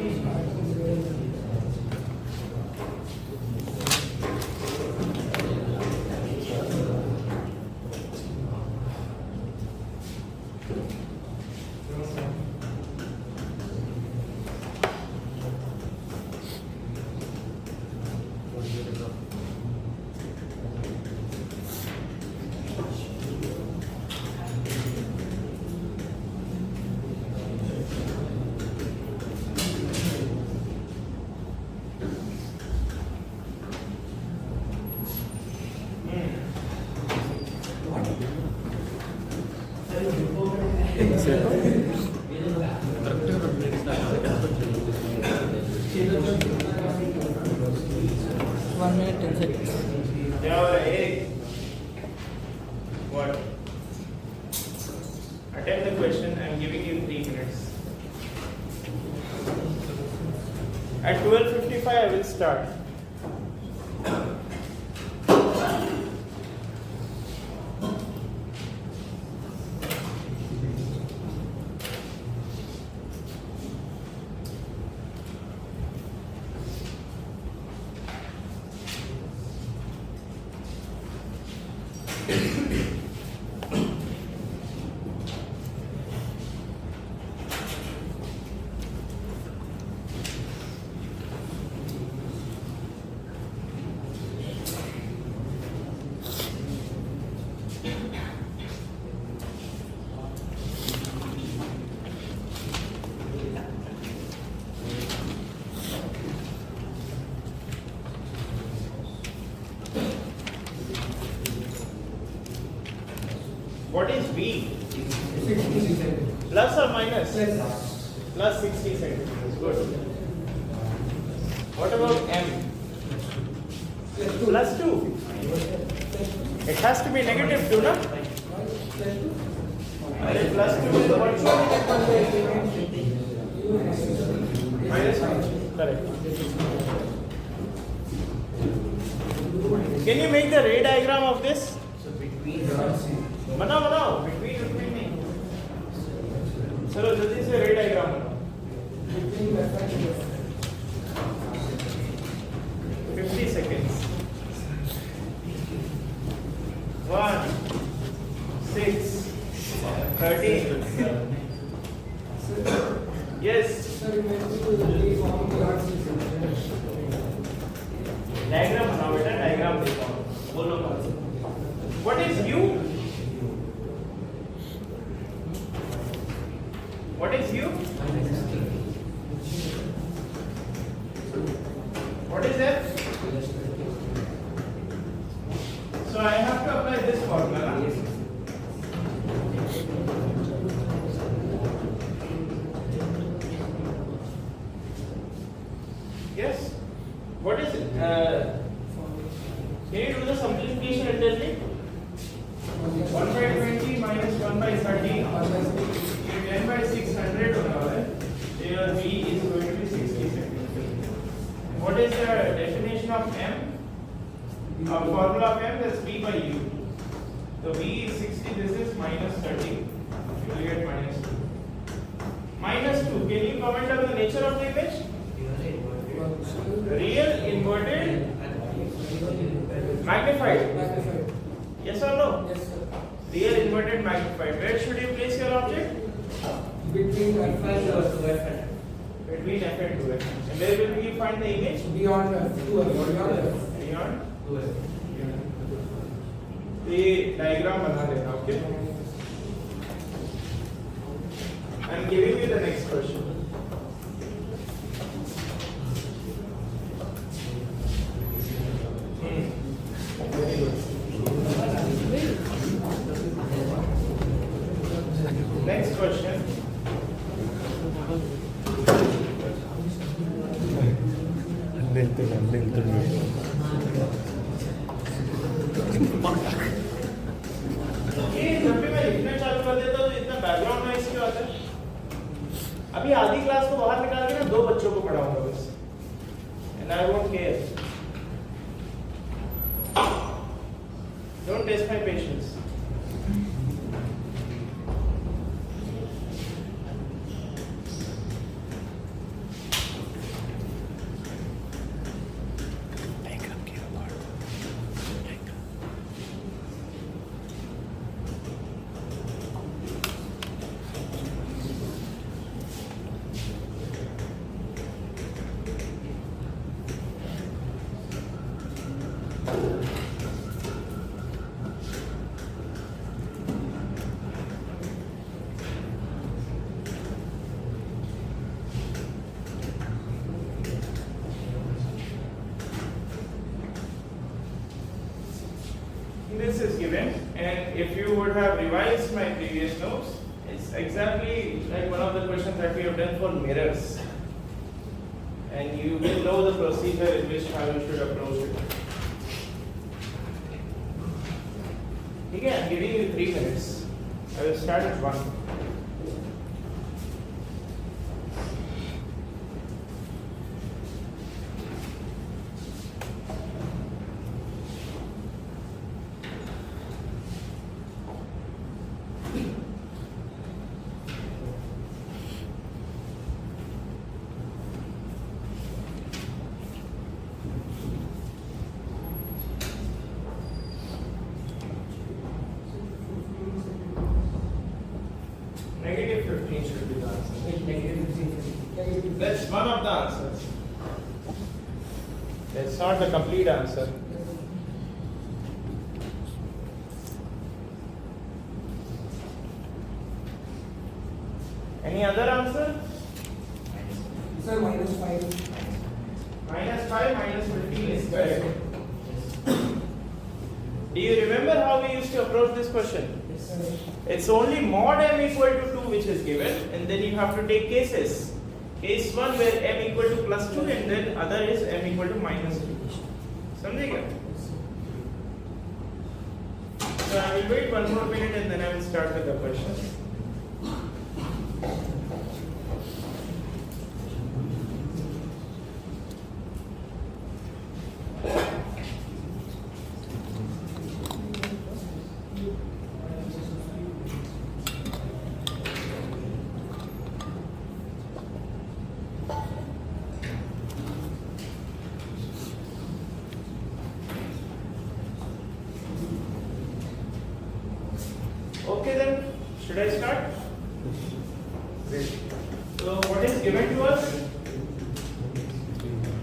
One minute 10 seconds. Yeah, hey. What? Attempt the question. I'm giving you 3 minutes. At 12:55, I will start. What is V? 60 centimeters. Plus or minus? Plus. Plus 60 centimeters. Good. What about M? Plus 2. It has to be negative 2, no? Plus 2 is what? Minus 1. Correct. Can you make the ray diagram of this? So between dots. Mano, between me. So this is a ray diagram. 50 seconds. 1, 6, 13. Yes. Diagram बनाओ बेटा, diagram दिखाओ. बोलो मत. What is U? What is U? What is F? So I have to apply this formula. Yes. What is it? Can you do the simplification and tell me? 1 by 20 minus 1 by 30. 10 by 600 होने वाला है. Here V is going to be 60 centimeters. What is the definition of M? Formula of M is V by U. So V is 60. This is minus 30. You will get minus 2. Minus 2. Can you comment on the nature of the image? Real, inverted, magnified. Yes or no? Yes, sir. Real, inverted, magnified. Where should you place your object? Between F and 2F. Between F and 2F. And where will we find the image? Beyond F. 2F. Beyond F. Beyond 2F. the diagram बना देना, okay? I am giving you the next question. Very good. Next question. ये जब भी मैं लिखना चालू कर देता हूँ तो इतना बैकग्राउंड नॉइस क्यों आता है? अभी आधी क्लास को बाहर निकाल के ना 2 बच्चों को पढ़ाऊंगा बस. And I won't care. Don't test my patience. This is given, and if you would have revised my previous notes, it's exactly like one of the questions that we have done for mirrors, and you will know the procedure in which how you should approach it. Okay, I'm giving you 3 minutes. I will start at 1. Negative 15 should be the answer. Negative 15. That's one of the answers. That's not the complete answer. Any other answer? Sir, minus 5. Minus 5, minus 15 is correct. Do you remember how we used to approach this question? Yes, sir. It's only mod m equal to 2 which is given, and then you have to take cases. Case 1 where m equal to plus 2 and then other is m equal to minus 2. समझेगा? So I will wait one more minute and then I will start with the questions. Okay then, should I start? Great. So what is given to us?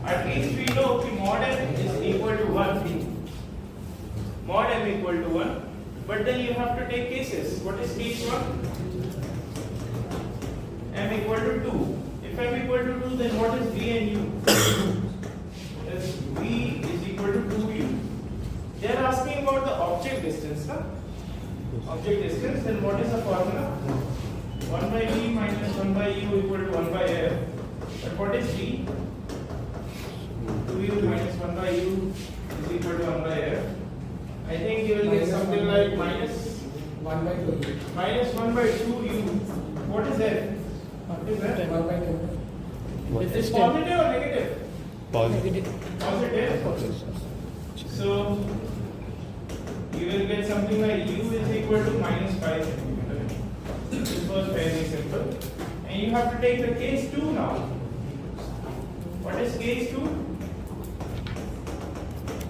At least we know that mod m is equal to 1. Mod m equal to 1. But then you have to take cases. What is case 1? M equal to 2. If m equal to 2, then what is v and u? Yes, v is equal to 2u. They are asking about the object distance, huh? Object distance, then what is the formula? 1 by v minus 1 by u equal to 1 by f. But what is v? 2u minus 1 by u is equal to 1 by f. I think you will get something like minus 1 by 2. minus 1 by 2u. What is f? What is f? 1 by 2. Is this positive or negative? Positive. Positive. So you will get something like u is equal to minus 5 centimeter. This was fairly simple. And you have to take the case 2 now. What is case 2?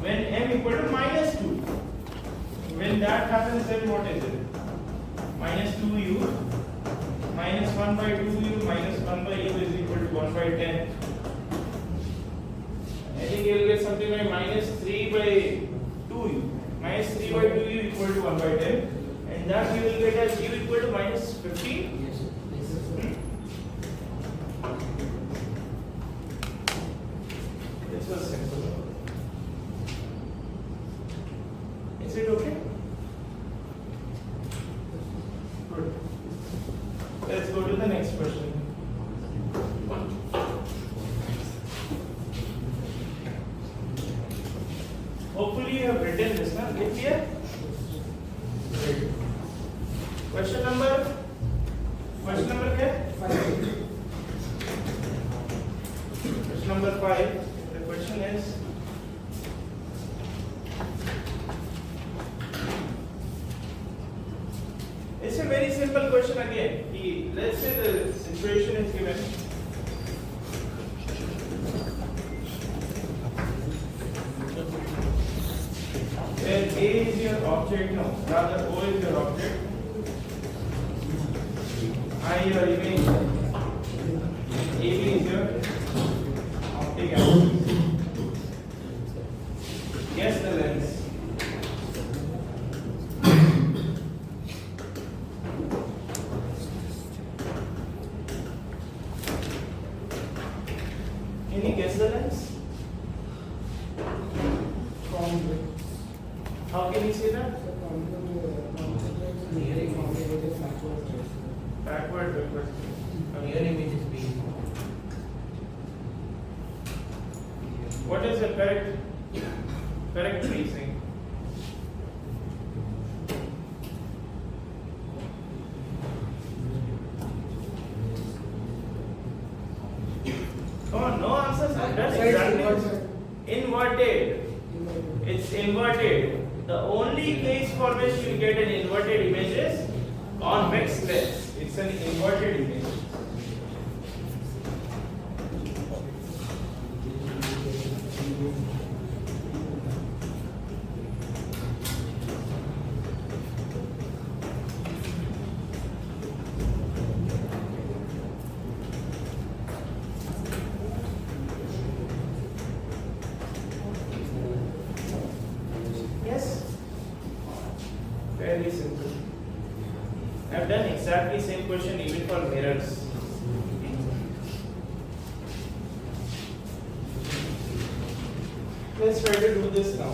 When m equal to minus 2. When that happens, then what is it? Minus 2u minus 1 by 2u minus 1 by u is equal to 1 by 10. I think you will get something like minus 3 by 2u. Minus 3 by 2u equal to 1 by 10. And that you will get as u equal to minus 15. Yes. This was simple. Is it okay? Good. Let's go to the next question. Hopefully you have written this, na? Get here? Question number क्या? 5. Question number 5. The question is, it's a very simple question again. Let's say the situation is given. Where A is your object, no, rather O is your object. I your image. AB is your optic axis. Guess the lens. Can you guess the lens? How can you say that? Backward, backward. Here image is B. What is the correct tracing? Come on, no answers. I've done exactly. Inverted. It's inverted. The only case for which you get an inverted image is convex lens. It's an inverted image. Yes? Fairly simple. I've done exactly same question even for mirrors. Let's try to do this now.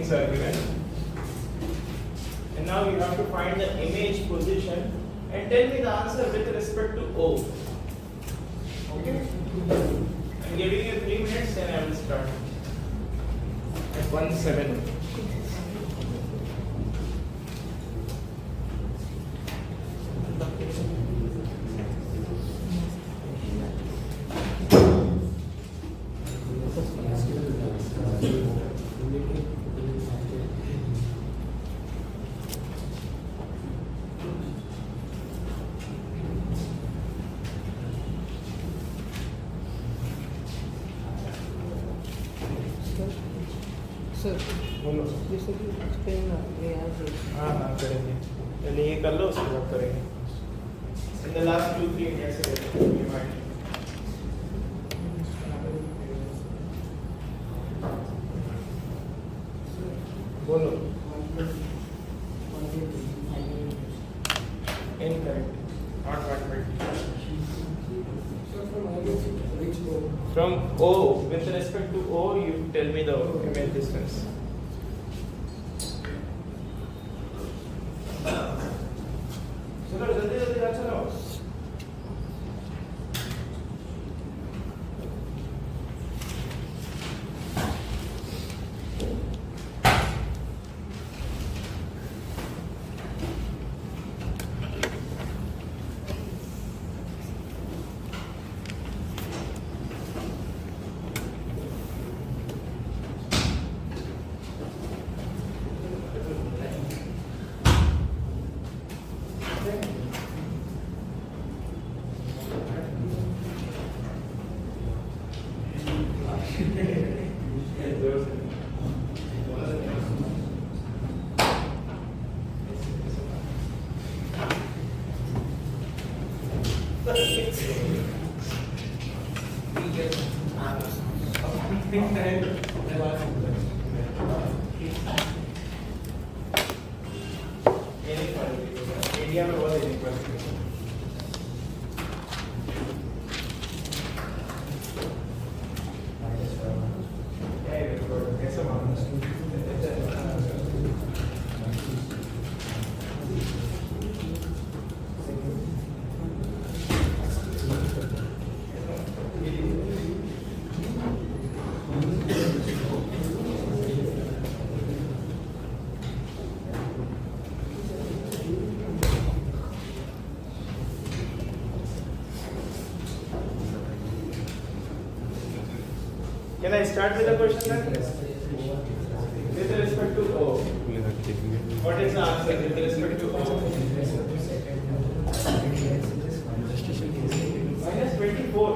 things are given. And now you have to find the image position and tell me the answer with respect to O. Okay? I'm giving you 3 minutes and I will start. At 1:07. Sir, बोलो। जैसे कि explain the answer. हाँ करेंगे। पहले ये कर लो उसके बाद करेंगे। In the last 2-3 minutes you might. बोलो। Incorrect. Not mathematical. From O, with respect to O, you tell me the image distance. चलो जल्दी जल्दी आ चलो. एरिया में बहुत इनइक्वालिटी है. Can I start with the question then? With respect to O, what is the answer with respect to O? Minus 24.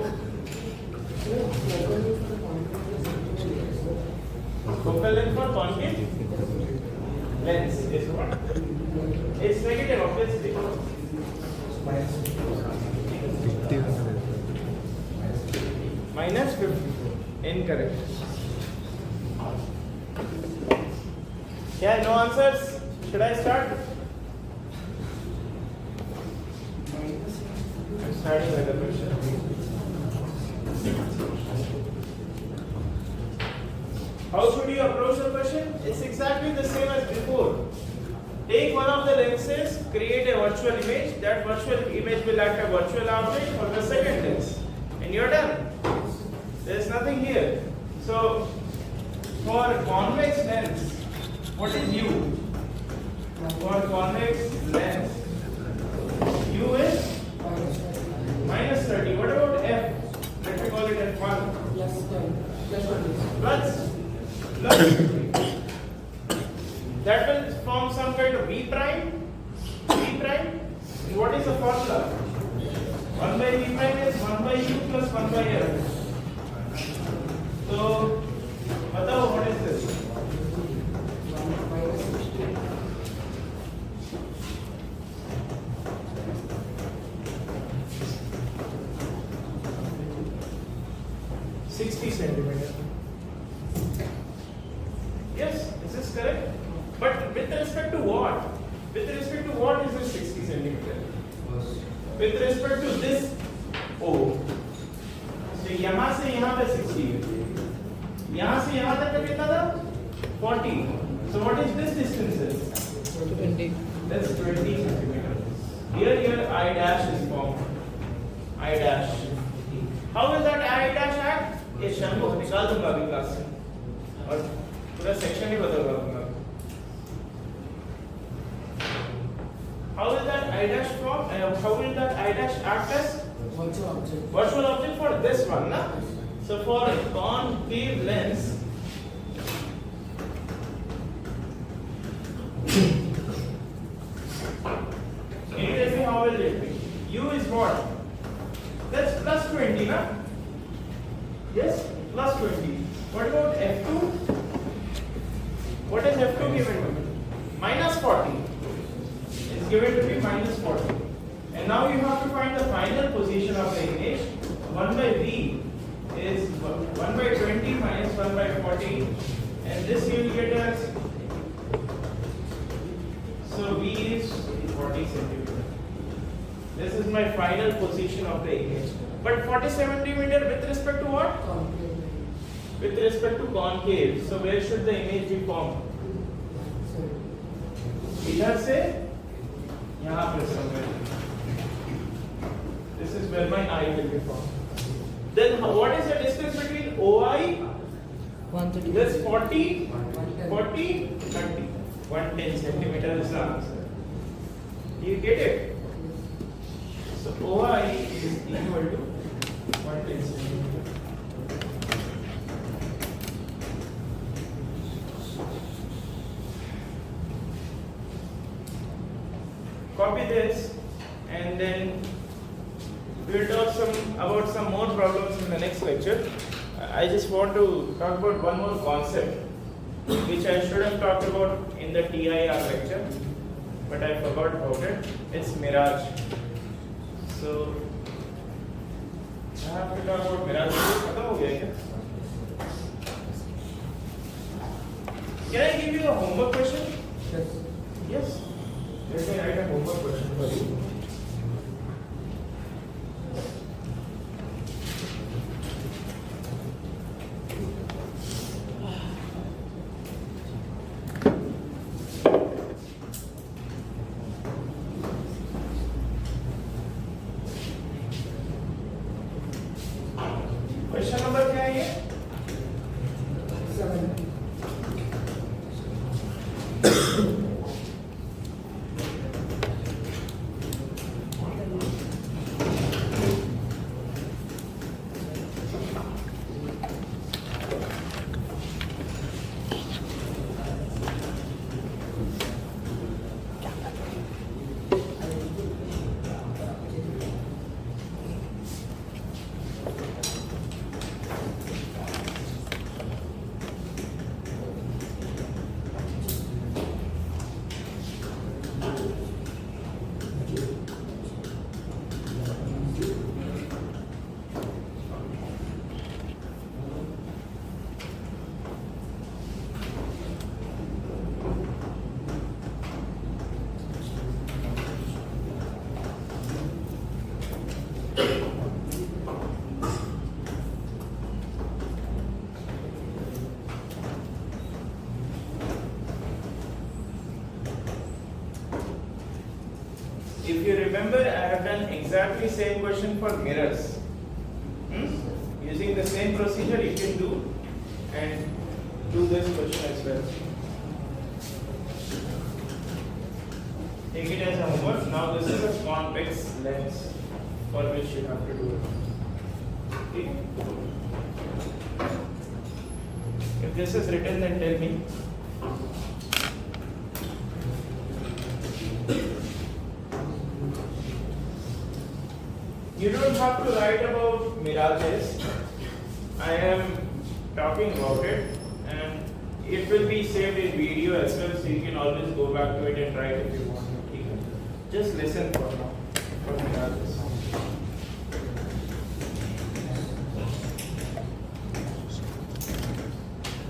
Focal length for concave lens is what? It's negative, obviously. Minus 54. Incorrect. Yeah, no answers. Should I start? I'm starting with the question. How should you approach the question? It's exactly the same as before. Take one of the lenses, create a virtual image. That virtual image will act as a virtual object for the second lens. And you're done. There is nothing here. So, for convex lens, what is U? For convex lens, U is minus 30. What about F? Let me call it F1. Plus 50. That will form some kind of V prime. V prime. And what is the formula? 1 by V prime is 1 by U plus 1 by F. So, बताओ what is this? centimeter. Yes, this is correct. But with respect to what? With respect to what is this 60 centimeter? With respect to this O. So यहाँ से यहाँ पे 60 है. यहाँ से यहाँ तक का कितना था? 40. So what is this distance? 20. That's 20 centimeters. Here your I dash is formed. I dash. How will that I dash act? ये शंभू निकाल दूंगा अभी क्लास से और पूरा सेक्शन ही बदल दूंगा. How will that I dash form? How will that I dash act as virtual object for this one, na? So for a concave lens, can you tell me how will it be? U is what? That's plus 20, na? Yes, plus 20. What about F2? What is F2 given to me? Minus 40. It's given to be minus 40. And now you have to find the final position of the image. 1 by V is 1 by 20 minus 1 by 40. And this you will get as, so V is 40 centimeter. This is my final position of the image. But 40 centimeter with respect to what? With respect to concave. So where should the image be formed? इधर से यहाँ पे somewhere. This is where my eye will be formed. Then what is the distance between OI? 130. That's 40, 40, 30. 110 centimeter is the answer. You get it? So OI is equal to 110 centimeter. Copy this and then we will talk about some more problems in the next lecture. I just want to talk about one more concept which I should have talked about in the TIR lecture, but I forgot about it. It's mirage. So I have to talk about mirage. खत्म हो गया क्या? Can I give you a homework question? Yes. Yes. Let me write a homework question for you. Question number क्या है ये? 7. If you remember, I have done exactly same question for mirrors. Using the same procedure you can do and do this question as well. Take it as a homework. Now this is a convex lens for which you have to do it. Okay? If this is written, then tell me. You don't have to write about mirages. I am talking about it and it will be saved in video as well, so you can always go back to it and try it if you want. Just listen for now for mirages.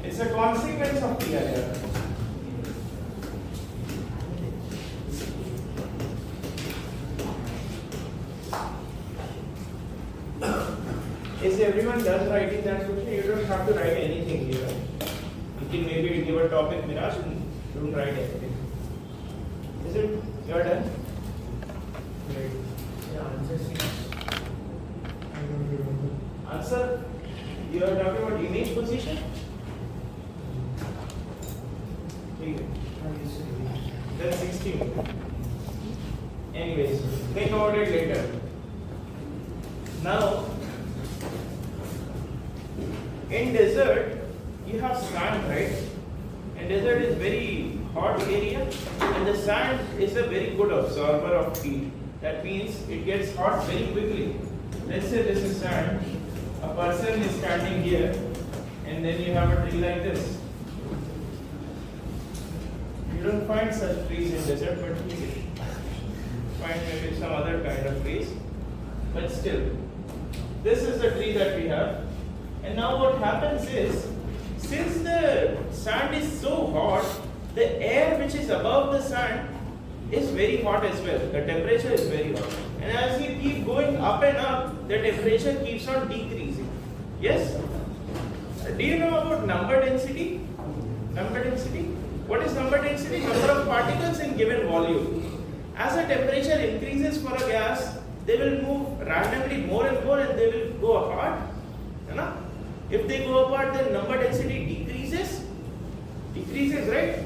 It's a consequence of the error. Is everyone done writing that question? You don't have to write anything here. You can maybe give a topic mirage and Don't write anything. Is it? You're done? Great. Answer? You are talking about image position? Okay. Then 16. Anyways, think about it later. Now, in desert, you have sand, right? And desert is very hot area, and the sand is a very good absorber of heat. That means it gets hot very quickly. Let's say this is sand. A person is standing here, and then you have a tree like this. You don't find such trees in desert, but you find maybe some other kind of trees. But still, this is the tree that we have. And now what happens is, since the sand is so hot, the air which is above the sand is very hot as well. The temperature is very hot. And as you keep going up and up, the temperature keeps on decreasing. Yes? Do you know about number density? Number density? What is number density? Number of particles in given volume. As the temperature increases for a gas, they will move randomly more and more, and they will go apart. If they go apart, then number density decreases. Decreases, right?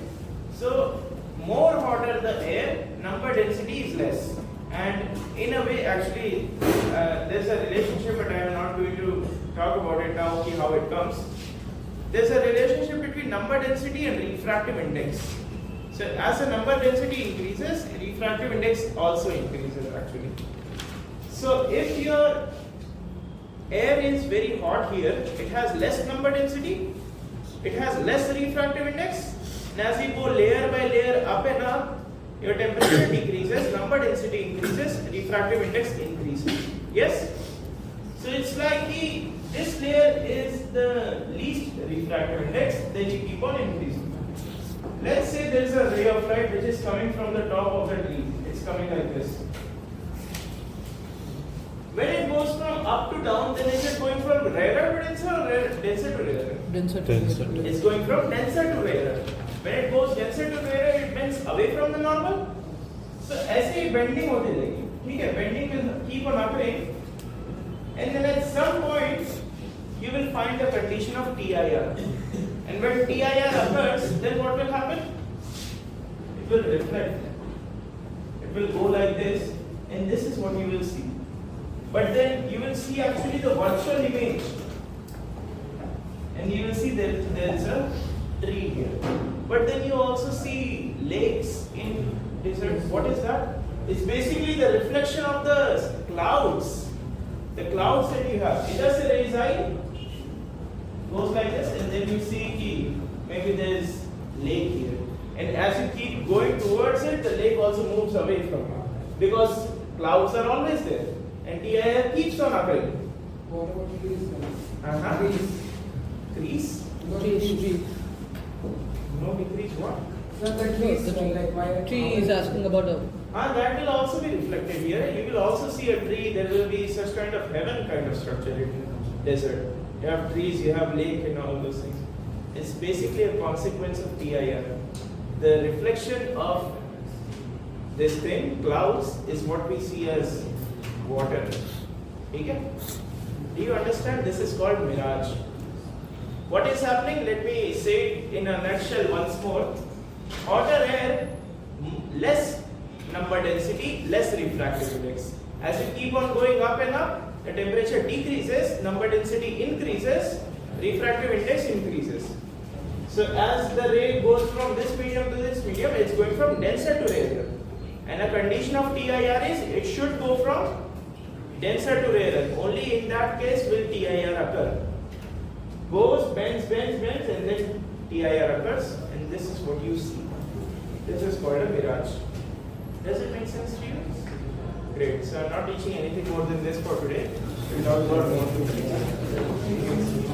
So, more hotter the air, number density is less. And in a way, actually, there's a relationship, but I am not going to talk about it now, okay, how it comes. There's a relationship between number density and refractive index. So, as the number density increases, refractive index also increases actually. So, if your air is very hot here, it has less number density, it has less refractive index, and as you go layer by layer up and up, your temperature decreases, number density increases, refractive index increases. Yes? So it's like this layer is the least refractive index, then you keep on increasing. Let's say there is a ray of light which is coming from the top of the tree. It's coming like this. When it goes from up to down, then is it going from rarer to denser or denser to rarer? Denser to rarer. It's going from denser to rarer. When it goes denser to rarer, it bends away from the normal. So ऐसे bending होती रहेगी. ठीक है, bending will keep on occurring, and then at some point you will find a condition of TIR. And when TIR occurs, then what will happen? It will reflect. It will go like this, and this is what you will see. But then you will see actually the virtual image, and you will see there is a tree here. But then you also see lakes in desert. What is that? It's basically the reflection of the clouds. The clouds that you have. Idhar se rays aayi, goes like this, and then you see maybe there is lake here. And as you keep going towards it, the lake also moves away from you, because clouds are always there. And TIR keeps on occurring. What about trees? Trees? No Trees. No decrease what? No, the trees. The tree. Like why? Tree is asking about a. That will also be reflected here. You will also see a tree. There will be such kind of heaven kind of structure in desert. You have trees, you have lake, and all those things. It's basically a consequence of TIR. The reflection of this thing, clouds, is what we see as water. Okay? Do you understand? This is called mirage. What is happening? Let me say it in a nutshell once more. Hotter air, less number density, less refractive index. As you keep on going up and up, the temperature decreases, number density increases, refractive index increases. So as the ray goes from this medium to this medium, it's going from denser to rarer. And a condition of TIR is it should go from denser to rarer. Only in that case will TIR occur. Goes, bends, and then TIR occurs, and this is what you see. This is called a mirage. Does it make sense to you? Great. So I'm not teaching anything more than this for today. We'll talk about more things.